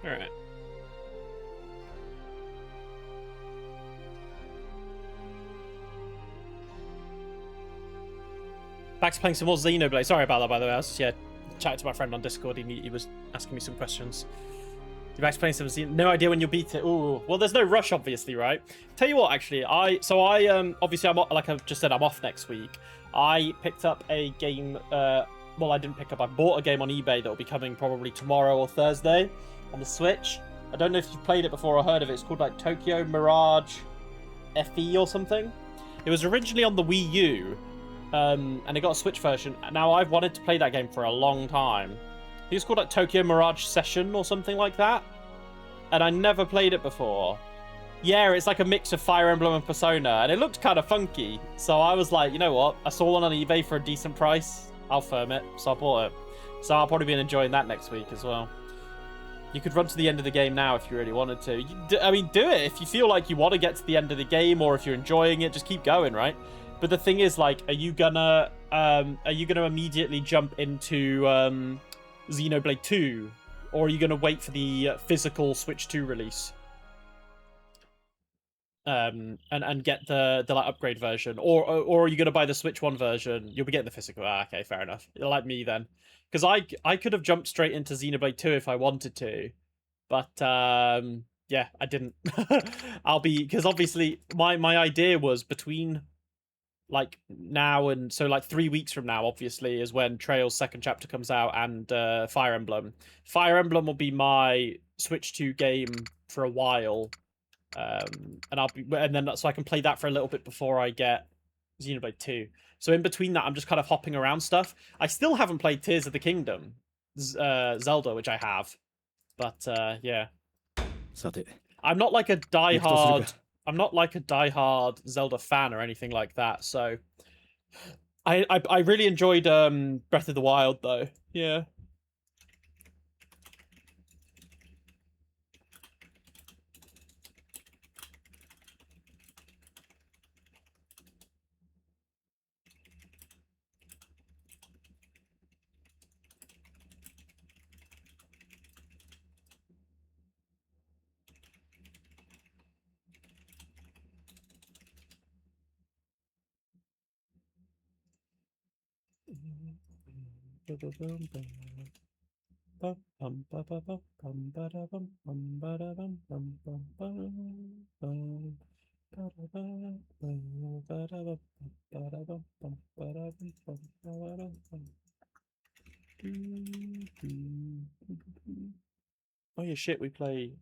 Alright. Back to playing some more Xenoblade. Sorry about that, by the way. I was, chatting to my friend on Discord. He was asking me some questions. You're back to playing some Xenoblade. No idea when you'll beat it. Ooh. Well, there's no rush, obviously, right? Tell you what, actually. Obviously, like I've just said, I'm off next week. I picked up a game... well, I didn't pick up. I bought a game on eBay that will be coming probably tomorrow or Thursday on the Switch. I don't know if you've played it before or heard of it. It's called like Tokyo Mirage FE or something. It was originally on the Wii U, and it got a Switch version. Now I've wanted to play that game for a long time. I think it's called like Tokyo Mirage Session or something like that, and I never played it before. Yeah, it's like a mix of Fire Emblem and Persona, and it looked kind of funky. So I was like, you know what? I saw one on eBay for a decent price. I'll firm it, so I bought it. So I'll probably be enjoying that next week as well. You could run to the end of the game now if you really wanted to. I mean, do it. If you feel like you want to get to the end of the game, or if you're enjoying it, just keep going, right? But the thing is, like, are you gonna immediately jump into Xenoblade 2? Or are you gonna wait for the physical Switch 2 release? And get the like upgrade version, or are you gonna buy the Switch 1 version? You'll be getting the physical. Okay, fair enough. You're like me then, because I could have jumped straight into Xenoblade 2 if I wanted to, but yeah, I didn't. Because obviously my idea was between like now and so like 3 weeks from now, obviously, is when Trail's second chapter comes out, and Fire Emblem. Fire Emblem will be my Switch 2 game for a while. And then so I can play that for a little bit before I get Xenoblade 2. So in between that, I'm just kind of hopping around stuff. I still haven't played Tears of the Kingdom, Zelda, which I have, but yeah. I'm not like a diehard I'm not like a diehard Zelda fan or anything like that, so I really enjoyed Breath of the Wild though. Yeah. Oh yeah, shit, we play...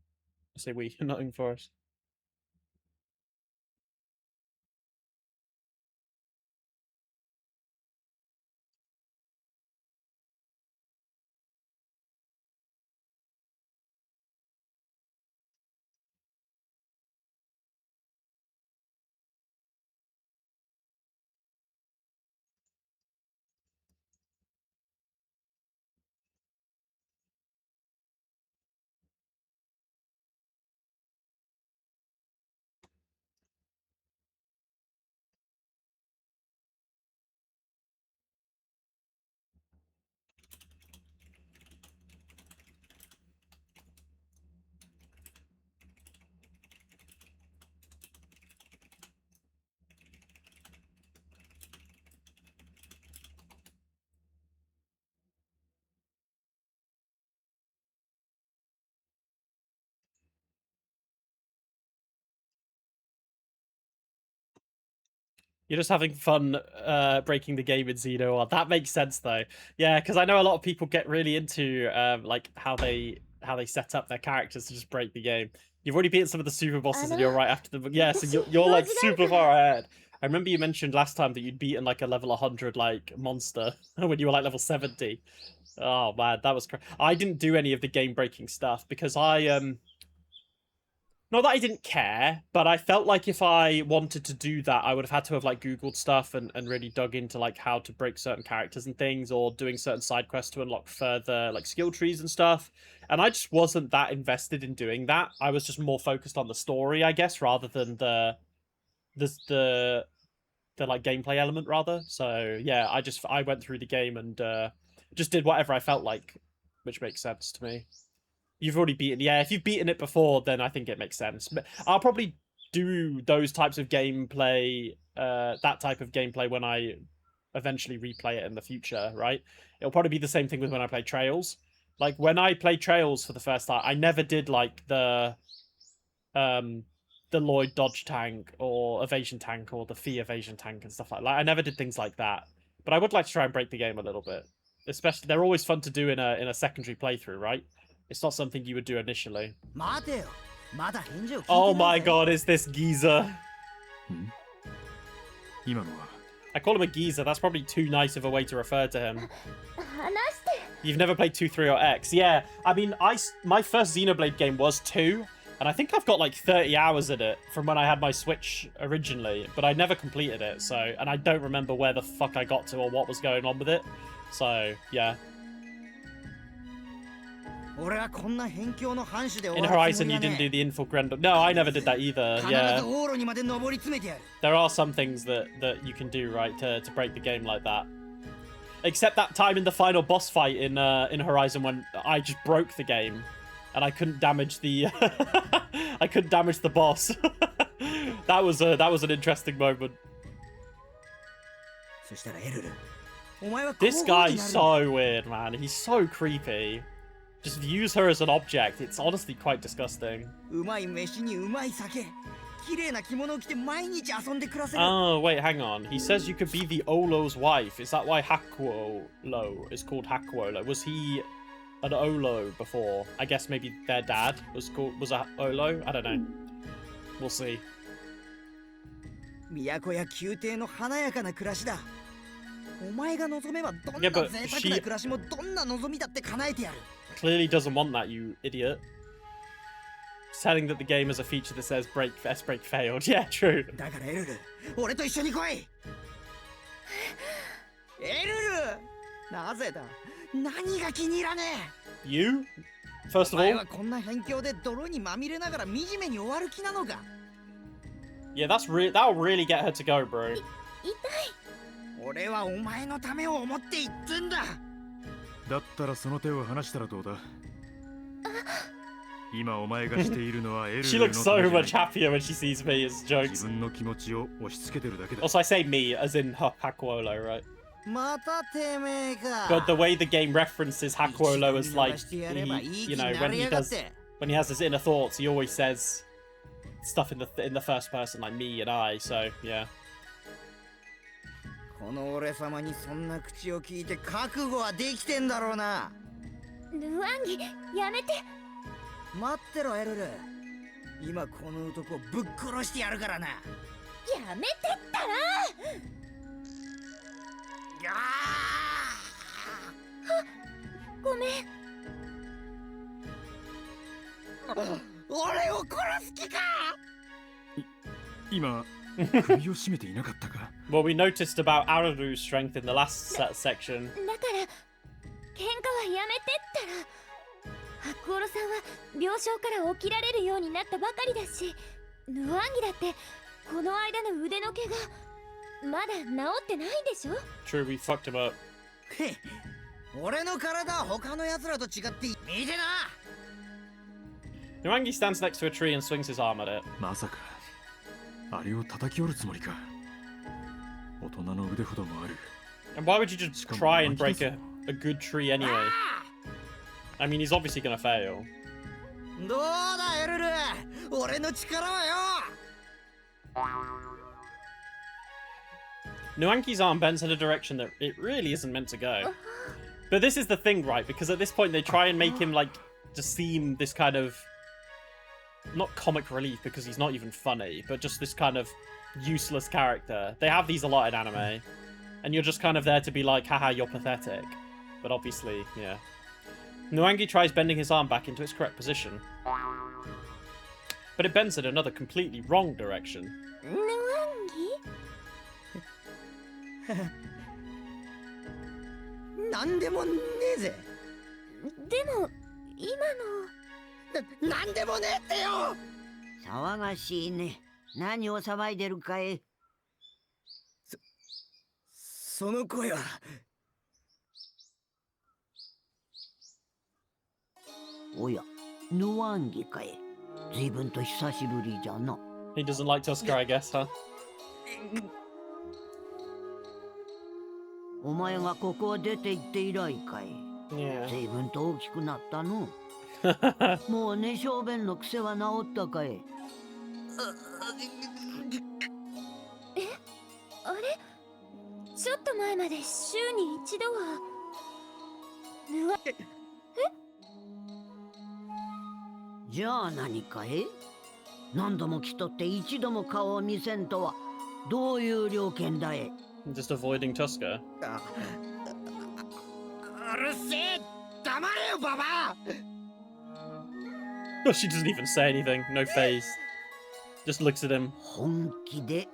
I say we, Nottingham Forest. You're just having fun breaking the game in Xeno. That makes sense though. Yeah, because I know a lot of people get really into like how they set up their characters to just break the game. You've already beaten some of the super bosses and you're right after the yeah, so you're like super far ahead. I remember you mentioned last time that you'd beaten like a level 100 like monster when you were like level 70. Oh man, that was crazy. I didn't do any of the game breaking stuff because I not that I didn't care, but I felt like if I wanted to do that, I would have had to have like Googled stuff and really dug into like how to break certain characters and things, or doing certain side quests to unlock further like skill trees and stuff. And I just wasn't that invested in doing that. I was just more focused on the story, I guess, rather than the like gameplay element rather. So yeah, I went through the game and just did whatever I felt like, which makes sense to me. You've already beaten... Yeah, if you've beaten it before, then I think it makes sense. But I'll probably do those types of gameplay, that type of gameplay when I eventually replay it in the future, right? It'll probably be the same thing with when I play Trails. Like, when I played Trails for the first time, I never did, like, the Lloyd dodge tank or evasion tank or the Fee evasion tank and stuff like that. I never did things like that. But I would like to try and break the game a little bit. Especially, they're always fun to do in a secondary playthrough, right? It's not something you would do initially. Oh my god, is this geezer? I call him a geezer. That's probably too nice of a way to refer to him. You've never played 2, 3, or X. Yeah, I mean, my first Xenoblade game was 2, and I think I've got like 30 hours in it from when I had my Switch originally, but I never completed it, so... And I don't remember where the fuck I got to or what was going on with it. So, yeah. In Horizon, you didn't do the info Grendel. No, I never did that either. Yeah. There are some things that you can do, right, to break the game like that. Except that time in the final boss fight in Horizon when I just broke the game and I couldn't damage the I couldn't damage the boss. that was an interesting moment. This guy's so weird, man. He's so creepy. Just views her as an object. It's honestly quite disgusting. Oh, wait, hang on. He says you could be the Olo's wife. Is that why Hakuo-lo is called Hakuo-lo? Was he an Olo before? I guess maybe their dad was a Olo? I don't know. We'll see. Yeah, but she clearly doesn't want that, you idiot. telling that the game has a feature that says S break failed. Yeah, true. だからエルル、俺と一緒に来い。エルル、なぜだ。何が気に入らねえ。You? First of お前 all, はこんな辺境で泥にまみれながら惨めに終わる気なのか。 yeah, that'll really get her to go, bro. 俺はお前のためを思って言ってんだ。だったらその手を離したらどうだ。今お前がしているのはエルル She の looks た so めじゃない much happier when she sees me as 自 jokes. 分の気持ちを押し付けてるだけだ。 Also, I say me as in Hakuolo, right? またてめえか。 But the way the game references Hakuolo as like, してやればいい he, 気 you に know, な when り he やがっ does, て。 when he has his inner thoughts, he always says stuff in the first person, like me and I. So yeah. この俺様にそんな口を聞いて覚悟はできてんだろうな。ルワンギ、やめて。待ってろエルル。今この男をぶっ殺してやるからな。やめてったら。ごめん。俺を殺す気か。今首を絞めていなかったか。 Well, we noticed about Araru's strength in the last section. だから喧嘩はやめてったら。ハクオロさんは病床から起きられるようになったばかりだし、ルワンギだってこの間の腕の怪我まだ治ってないでしょ。 True, we fucked him up. 俺の体は他の奴らと違って見てな。 Nuangi stands next to a tree and swings his arm at it. まさかあれを叩き折るつもりか。大人の腕ほどもある。 And why would you just try and break a good tree anyway? I mean, he's obviously gonna fail. どうだエルル、俺の力はよ。 Nuangi's arm bends in a direction that it really isn't meant to go. But this is the thing, right? Because at this point they try and make him like just seem this kind of not comic relief because he's not even funny, but just this kind of useless character. They have these a lot in anime, and you're just kind of there to be like, haha, you're pathetic. But obviously, yeah. Nuangi tries bending his arm back into its correct position, but it bends in another completely wrong direction. ルワンギ？なんでもねえぜ。でも今のなんでもねえってよ。騒がしいね。何を騒いでるかい。その声は。おや、ヌワンギかい。随分と久しぶりじゃな。 He doesn't like Tusker, I guess, huh? お前がここを出て行って以来かい。 Yeah. 随分と大きくなったの。もう寝小便の癖は治ったかい。あれちょっと前まで週に一度はルワじゃあ何かい？何度も来とって一度も顔を見せんとはどういう了見だい？ Just avoiding Tusker. うるせえ！黙れよババア！ Oh, she doesn't even say anything. No phase. Just looks at him. 本気で。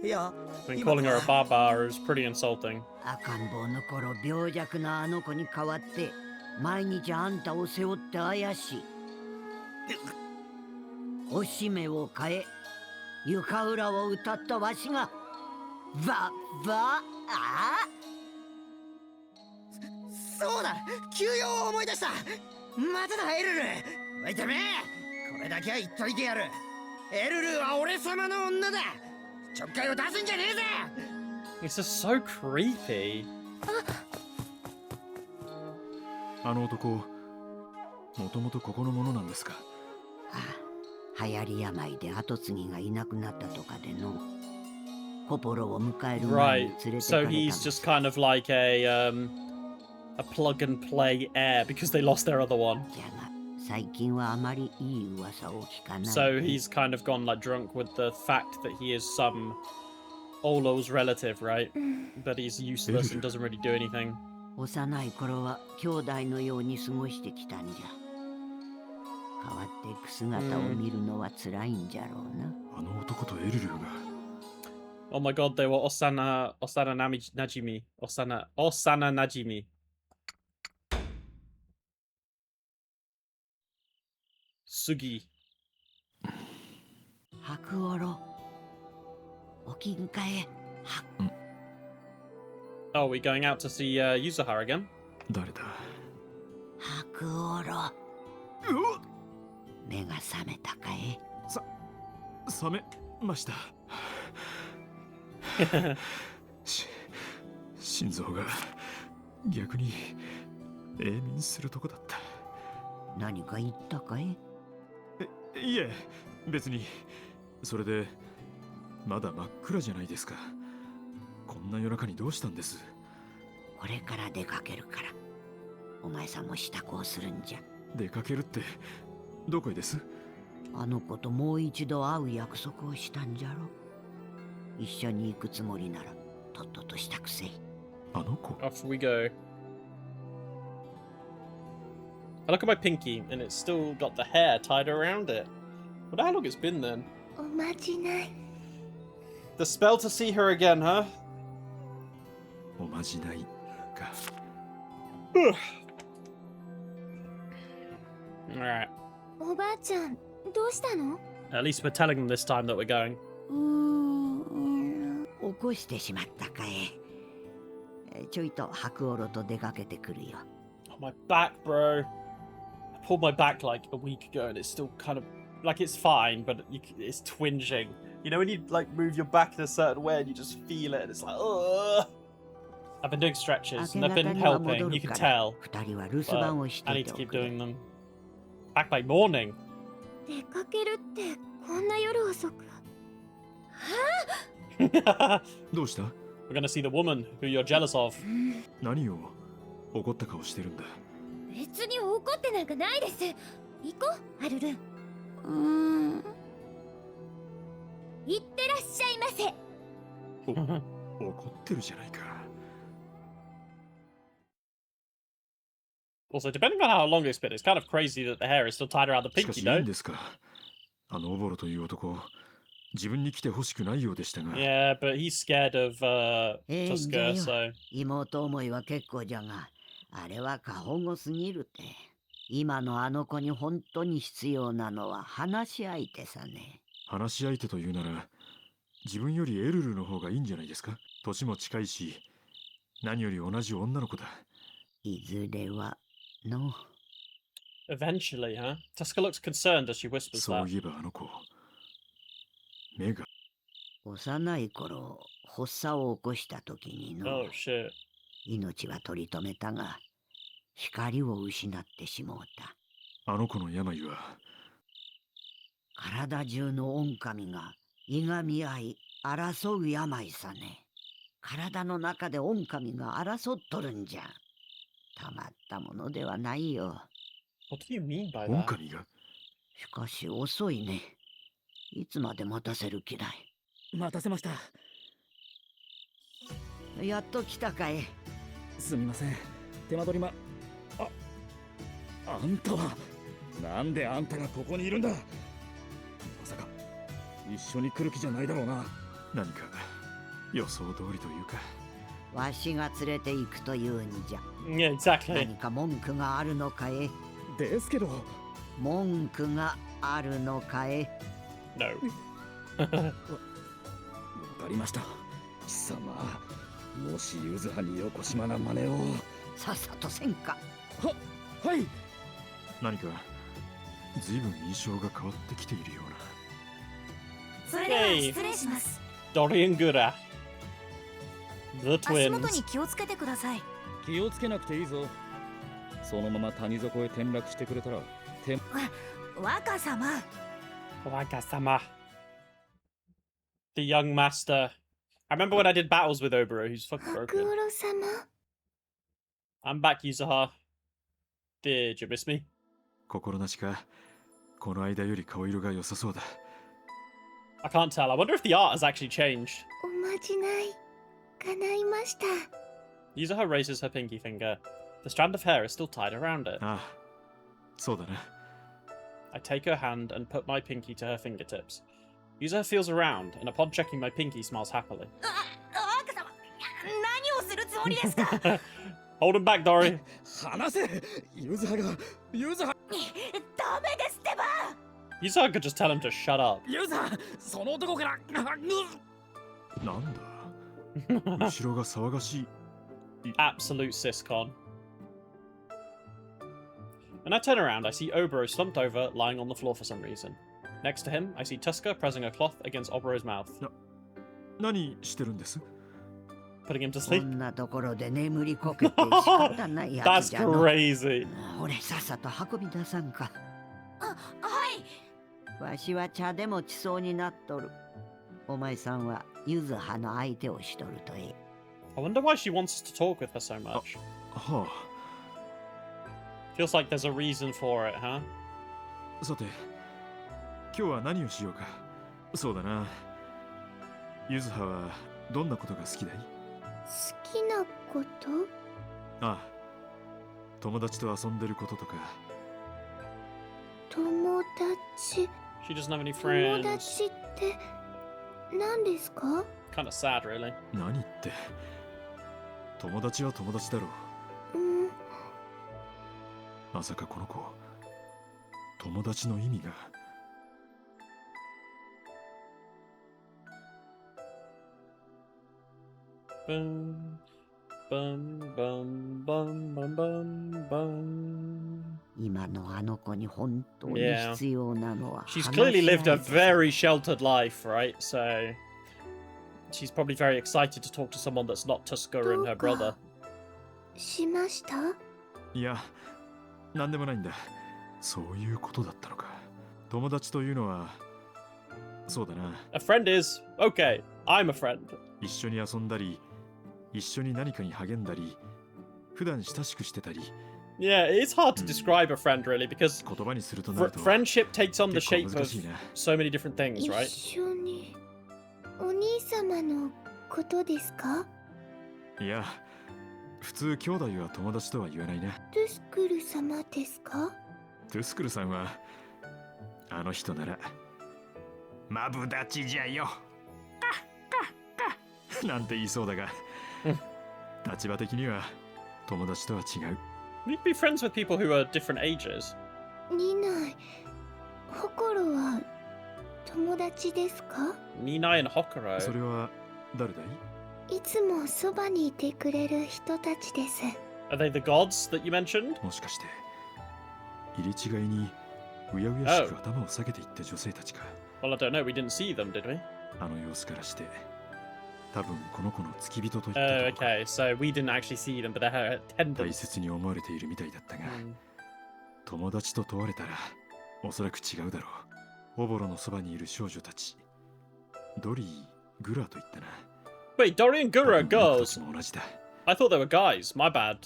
いや、 I mean, calling her a baba is pretty insulting. 赤ん坊の頃病弱なあの子に代わって毎日あんたを背負ってあやしおしめを変え床裏を歌ったわしがバあそうだ休養を思い出したまただエルルおいてめえこれだけは言っといてやるエルルは俺様の女だちょっかいを出すんじゃねえぜ It's just so creepy. あの男もともとここのものなんですか。流行り病で後継ぎがいなくなったとかでのコポロを迎える前 Right. に連れてかれた So he's just kind of like a plug and play heir because they lost their other one. じゃが最近はあまりいい噂を聞かない So he's kind of gone like drunk with the fact that he is some Olo's relative, right? But he's useless and doesn't really do anything. 幼い頃は兄弟のように過ごしてきたんじゃ変わっていく姿を見るのは辛いんじゃろうな。あの男とエルルーが。 Oh my god, they were Osana Najimi. Osana Najimi. Sugi. 白オロ、お金かえ。Oh, we're going out to see Yuzuha again? 誰だ。白オロ、目が覚めたかえ。覚めました。心臓が逆に永眠するとこだった。何か言ったかい？いえ、別に。それでまだ真っ暗じゃないですか。こんな夜中にどうしたんです？これから出かけるから、お前さんも支度をするんじゃ。出かけるってどこへです？あの子ともう一度会う約束をしたんじゃろ。一緒に行くつもりならとっととしたくせい。あの子？ Off we go. I look at my pinky and it's still got the hair tied around it. Wonder how long it's been then. おまじない。 The spell to see her again, huh? おまじないか。Alright. おばあちゃん、どうしたの？ At least we're telling them this time that we're going. 起こしてしまったかえ。ちょいと白オロと出かけてくるよ。Oh, my back, bro. I pulled my back like a week ago and it's still kind of... Like, it's fine, but it's twinging. You know when you, like, move your back in a certain way and you just feel it and it's like, ugh. I've been doing stretches and they've been helping, you can tell. 二人は留守番を But し I て need て to お keep くれ。 doing them. Back by morning. 出かけるってこんな夜遅く。 We're どうした？ gonna see the woman who you're jealous of. 何を怒った顔してるんだ？別に怒ってなんかないです。行こう、アルルン。いってらっしゃいませ。怒ってるじゃないか。 Also, depending on how long it's been, it's kind of crazy that the hair is still tied around the しか pinky, しいい though. んですか？あのオボロという男、自分に来てほしくないようでしたが。 Yeah, but he's scared of Tusker, じゃ so... よ。妹思いは結構じゃが、あれは過保護すぎるて。今のあの子に本当に必要なのは話し相手さね。話し相手というなら、自分よりエルルの方がいいんじゃないですか？年も近いし、何より同じ女の子だ。いずれはの。 Eventually, huh? Tusker looks concerned as she whispers そう that. いえばあの子、目が。幼い頃発作を起こした時にの、 Oh, shit. 命は取り留めたが光を失ってしもうた。あの子の病は。体中の狼がいがみ合い争う病さね。体の中で狼が争っとるんじゃ。たまったものではないよ。 What do you mean by that? 狼が。しかし遅いね。いつまで待たせる気だい。待たせました。やっと来たかい。すみません、手間取りあんたはなんであんたがここにいるんだ。まさか一緒に来る気じゃないだろうな。何か予想通りというか。わしが連れて行くというんじゃ。 Yeah, exactly. 何か文句があるのかい。ですけど。文句があるのかい。 No. わかりました。貴様、もしゆずはによこしまな真似を。さっさとせんか。はい。何か随分印象が変わってきているような。それでは失礼します。 Dori and Gura. The 足元 twins. に気をつけてください。気をつけなくていいぞ。そのまま谷底へ転落してくれたら。若様。 Wagasama. The young master. I remember when I did battles with Oboro, who's fucking 白 broken. オロ様。 I'm back, Yuzuha. Did you miss me? 心なしか、この間より顔色が良さそうだ。 I can't tell. I wonder if the art has actually changed. おまじない。叶いました。 Yuzuha raises her pinky finger. The strand of hair is still tied around it. ああ、そうだな。I take her hand and put my pinky to her fingertips. Yuzuha feels around, and upon checking my pinky, smiles happily. 奥様、何をするつもりですか？ Hold him back, Dory. 話せ。ユズハがユズハダメですってば。 Yuzuha could just tell him to shut up. ユズハその男から。なんだ後ろが騒がしい。 Absolute siscon. When I turn around, I see Oboro slumped over, lying on the floor for some reason. Next to him, I see Tusker pressing a cloth against Oboro's mouth, 何してるんです？ putting him to こ sleep. んなところで眠りこけて仕方ないや That's つじゃの。 crazy. 俺さっさと運び出さんか。はい。わしは茶でもちそうになっとる。お前さんはユズハの相手をしとるとええ。 I wonder why she wants us to talk with her so much. は Feels like there's a reason for it, huh? あ。さて、今日は何をしようか。そうだな。ユズハはどんなことが好きだい？好きなこと？ああ、友達と遊んでることとか。友達。 She doesn't have any 友 friends. 達って何ですか？ Kind of sad, really. 何って。友達は友達だろう。まさかこの子、友達の意味が。Boom, bum, bum, bum, bum, bum, bum. 今のあの子に本当に Yeah. 必要なのは She's 話し clearly 合い lived a です very sheltered life, right? So she's probably very excited to talk to someone that's not Tusker and her brother. しました？いや、なんでもないんだ。そういうことだったのか。友達というのは、そうだな。A friend is okay. I'm a friend. 一緒に遊んだり、一緒に何かに励んだり、普段親しくしてたり。 Yeah, it is hard to describe a friend really because 言葉にするとなると friendship takes on the 結構 shape of 難しいな。 so many different things, 一 right? 緒に。お兄様のことですか？いや、普通兄弟は友達とは言わないな。トゥスクル様ですか？トゥスクルさんは、あの人なら、マブダチじゃよ。なんて言いそうだが、立場的には友達とは違う。We'd be friends with people who are different ages. ニナイ、ホコロは友達ですか？ Ninai and Hokuro. それは誰だい？いつもそばにいてくれる人たちです。 Are they the gods that you mentioned? もしかして、入れ違いにうやうやしく頭を下げていった女性たちか。 Well, I don't know. We didn't see them, did we? あの様子からして、多分この子の付き人といった Oh, ところか okay. So we didn't actually see them, but they're her 大 attendants. 切に思われているみたいだったが、 Mm. 友達と問われたらおそらく違うだろう。オボロのそばにいる少女たち、ドリー、グラといったな。 Wait, Dory and Guru are 僕た girls. ちも同じだ。 I thought they were guys. My bad.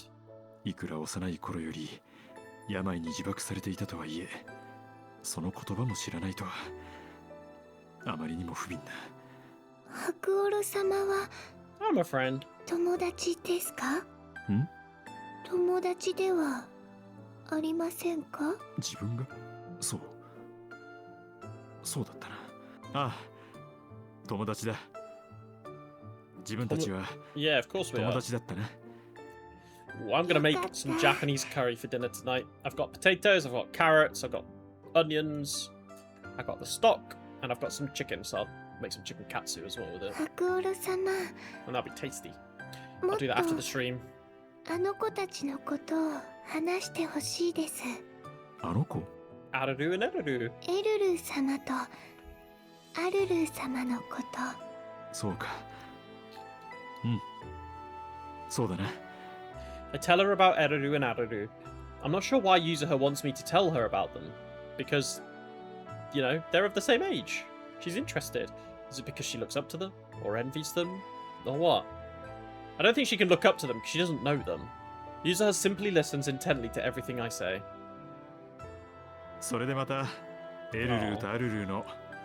いくら幼い頃より病に自爆されていたとはいえ、その言葉も知らないとは、あまりにも不憫だ。白オロ様は I'm a friend. 友達ですか？ん？友達ではありませんか？自分が？そう。そうだったな。ああ、友達だ。自分たちは Yeah, of course we 友 are. 達だったな。Ooh, I'm gonna make some Japanese curry for dinner tonight. I've got potatoes, I've got carrots, I've got onions, I've got the stock, and I've got some chicken, so I'll make some chicken katsu as well with it. 白オロ様、 And that'll be tasty. も I'll っ do that と after the stream. あの子たちのことを話してほしいです。あの子？ Araru and Araru. エルル様とアルル様のこと。そうか。うん。そうだな。I tell her about Eraru and Araru. I'm not sure why Yuzuha wants me to tell her about them. Because, you know, they're of the same age. She's interested. Is it because she looks up to them? Or envies them? Or what? I don't think she can look up to them because she doesn't know them. Yuzuha simply listens intently to everything I say. それでまたエルルーとアルルーの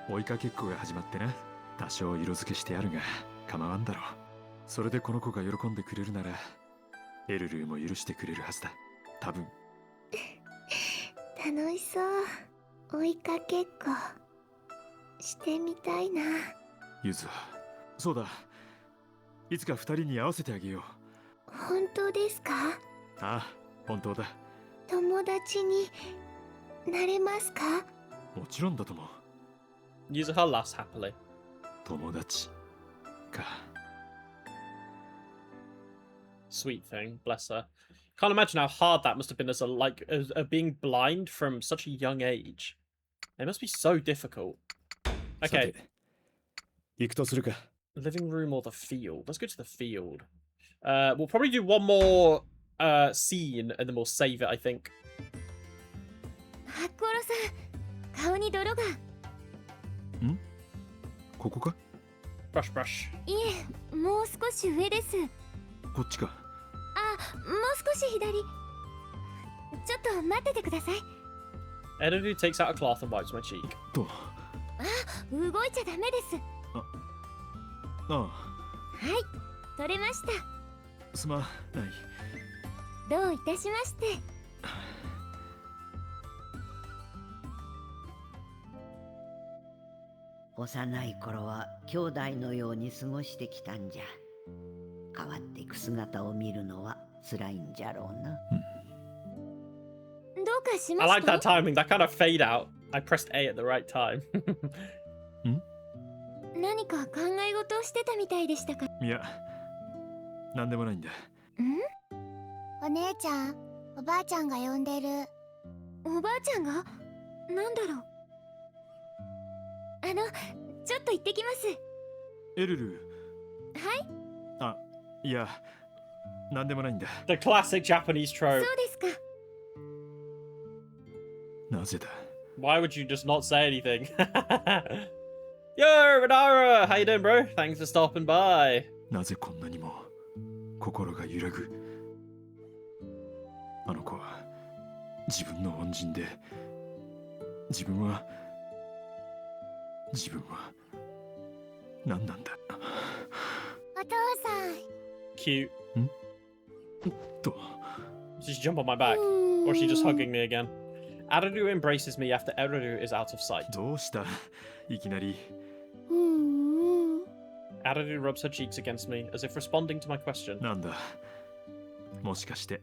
追いかけっこが始まってな。多少色付けしてあるが構わんだろう。それでこの子が喜んでくれるならエルルーも許してくれるはずだ。多分。楽しそう。追いかけっこしてみたいな。ゆずは、そうだ。いつか二人に会わせてあげよう。本当ですか？ああ、本当だ。友達になれますか？もちろんだとも。Yuzuha laughs happily. 友達か。Sweet thing, bless her. Can't imagine how hard that must have been as being blind from such a young age. It must be so difficult. Okay. さて、行くとするか。Living room or the field? Let's go to the field. We'll probably do one more scene and then we'll save it, I think. ハッコロさん、顔に泥が。ここか？ Brush, brush. いえ、もう少し上です。こっちか。あ、もう少し左。ちょっと待っててください。Edidu takes out a cloth and wipes my cheek. と。動いちゃダメです。ああ。はい、取れました。すまない。どういたしまして。幼い頃は兄弟のように過ごしてきたんじゃ。変わっていく姿を見るのは辛いんじゃろうな。どうかしま I した？ like that timing. That kind of fade out. I pressed A at the right time. 何か考え事をしてたみたいでしたか？いや、なんでもないんだ。お姉ちゃん、おばあちゃんが呼んでる。おばあちゃんが？なんだろう。ちょっと行ってきます。エルル。はい。あ、いや、なんでもないんだ。The classic Japanese そう trope. ですか。なぜだ。Why would you just not say anything? Yo, Renara! How you doing, bro? Thanks for stopping by. なぜこんなにも心が揺らぐ。あの子は自分の恩人で、自分は何なんだ。お父さん。Cute. と。Did she jump on my back? Or is she just hugging me again? Arudu embraces me after Erudu is out of sight. どうした？いきなり。Arudu rubs her cheeks against me, as if responding to my question. なんだ。もしかして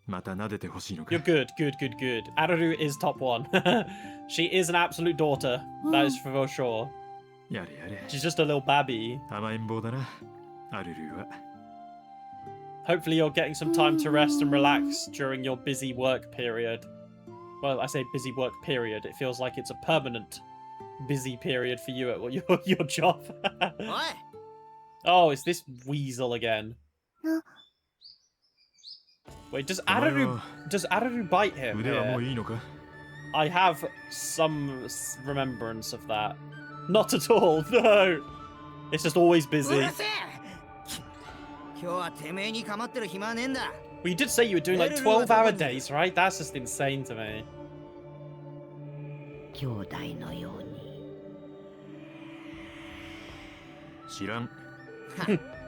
また撫でてほしいのか。 You're good, good, good, good. Arudu is top one. She is an absolute daughter. That is for sure. やれやれ。 She's just a little babby. 甘えん坊だな、アルルーは。 Hopefully you're getting some time to rest and relax during your busy work period. Well, I say busy work period. It feels like it's a permanent busy period for you at your job. おい。 Oh, it's this weasel again. Wait, does Arudu bite him? 腕はもう here? いいのか？ I have some remembrance of that. Not at all, no! It's just always う busy. るせえ。今日はてめえに構ってる暇はねえんだ。 Well, you did say you were doing like 12-hour days, right? That's just insane to me. 兄弟のように。知らん。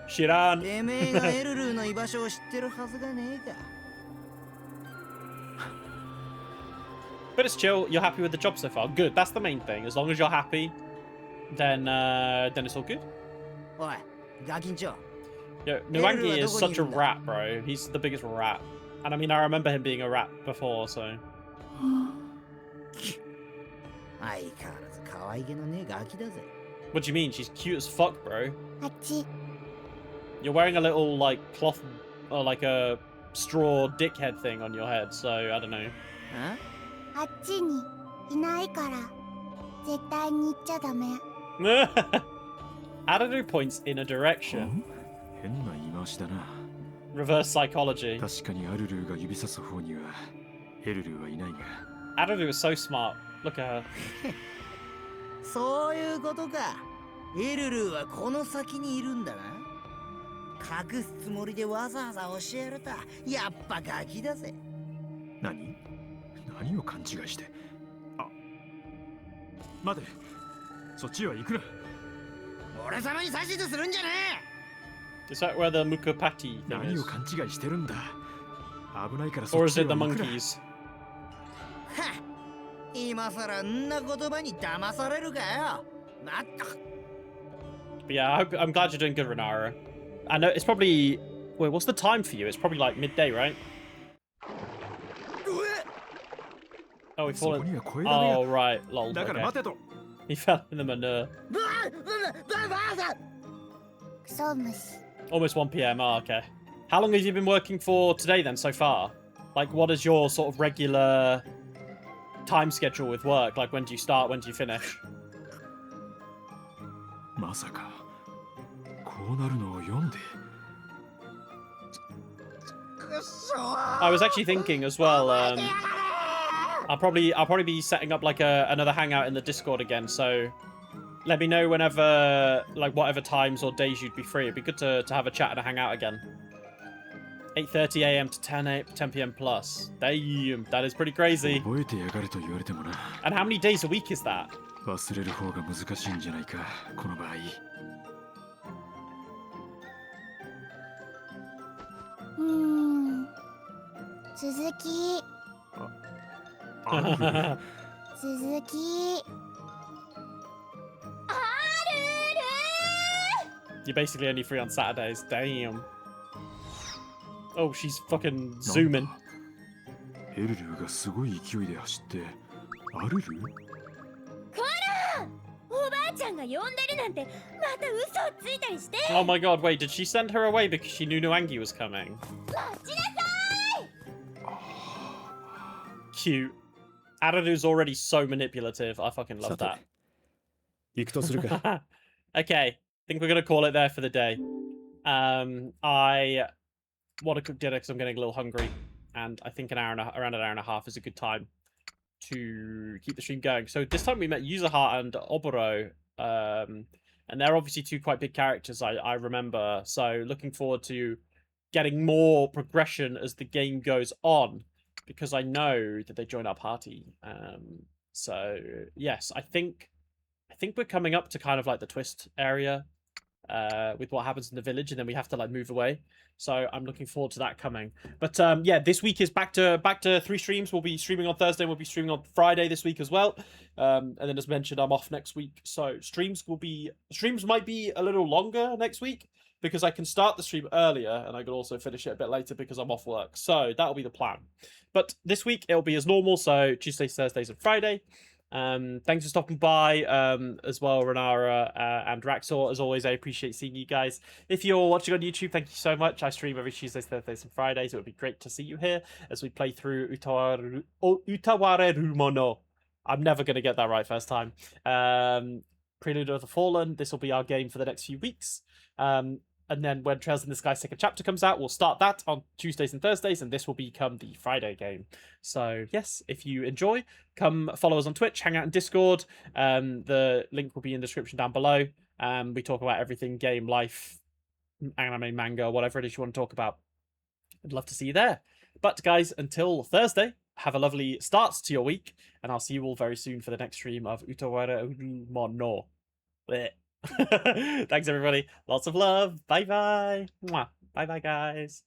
Shiran. てめえがエルルーの居場所を知ってるはずがねえか。 But it's chill. You're happy with the job so far. Good. That's the main thing. As long as you're happy, then it's all good. おい、ガキンチョ。 Yo, Nuangi is such a rat, bro. He's the biggest rat. And I mean, I remember him being a rat before, so... 相変わらず可愛げのねえガキだぜ。 What do you mean? She's cute as fuck, bro. あっち。 You're wearing a little, like, cloth... or, like, a straw dickhead thing on your head, so I don't know. あっちにいないから絶対に行っちゃダメ。Arudu points in a direction. 変な言い回しだな。 Reverse psychology. 確かにアルルーが指さす方にはエルルーはいないが。 Arudu is so smart. Look at her. そういうことか。エルルーはこの先にいるんだな。隠すつもりでわざわざ教えるた。やっぱガキだぜ。何を勘違いして。あ、待て。そっちは行くな。俺様に指図するんじゃね Is that where the Mukapati thing 何 is? を勘違いしてるんだ。危ないからそ Or っ is ち it は the 行くな。 monkeys? え。はっ。今さらんな言葉に騙されるかよ。まった。 But yeah, I'm glad you're doing good, Renara. I know it's probably... Wait, what's the time for you? It's probably like midday, right? Oh, he fallen. Oh, right. Lol. Okay. He fell in the manure. Almost 1 p.m. Oh, okay. How long have you been working for today then so far? Like, what is your sort of regular time schedule with work? Like, when do you start? When do you finish? I was actually thinking as well. I'll probably be setting up like another hangout in the Discord again. So let me know whenever, like, whatever times or days you'd be free. It'd be good to have a chat and a hangout again. 8:30 a.m. to 10 p.m. plus. Damn, that is pretty crazy. And how many days a week is that? 忘れる方が難しいんじゃないか、この場合。続き。続き。You're basically only free on Saturdays. Damn. Oh, she's fucking zooming. エルルがすごい勢いで走って、アルル？Oh my god, wait, did she send her away because she knew Nuangi was coming? Cute. Araru's already so manipulative. I fucking love that. Okay, I think we're gonna call it there for the day. I want to cook dinner because I'm getting a little hungry, and I think around an hour and a half is a good time to keep the stream going. So this time we met Yuzuha and Oboro, and they're obviously two quite big characters I remember. So looking forward to getting more progression as the game goes on, because I know that they join our party. So yes, I think we're coming up to kind of like the twist area with what happens in the village, and then we have to like move away. So I'm looking forward to that coming. But yeah, this week is back to 3 streams. We'll be streaming on Thursday. We'll be streaming on Friday this week as well. And then as mentioned, I'm off next week. So streams might be a little longer next week, because I can start the stream earlier and I can also finish it a bit later because I'm off work. So that'll be the plan. But this week it'll be as normal. So Tuesdays, Thursdays, and Friday. Thanks for stopping by as well, Renara and Raxor. As always, I appreciate seeing you guys. If you're watching on YouTube, thank you so much. I stream every Tuesdays, Thursdays, and Fridays. It would be great to see you here as we play through Utawarerumono. I'm never going to get that right first time. Prelude of the Fallen. This will be our game for the next few weeks. And then when Trails in the Sky second chapter comes out, we'll start that on Tuesdays and Thursdays, and this will become the Friday game. So yes, if you enjoy, come follow us on Twitch, hang out in Discord. The link will be in the description down below. We talk about everything, game, life, anime, manga, whatever it is you want to talk about. I'd love to see you there. But guys, until Thursday, have a lovely start to your week, and I'll see you all very soon for the next stream of Utawarerumono. Thanks everybody. Lots of love. Bye bye. Bye bye guys.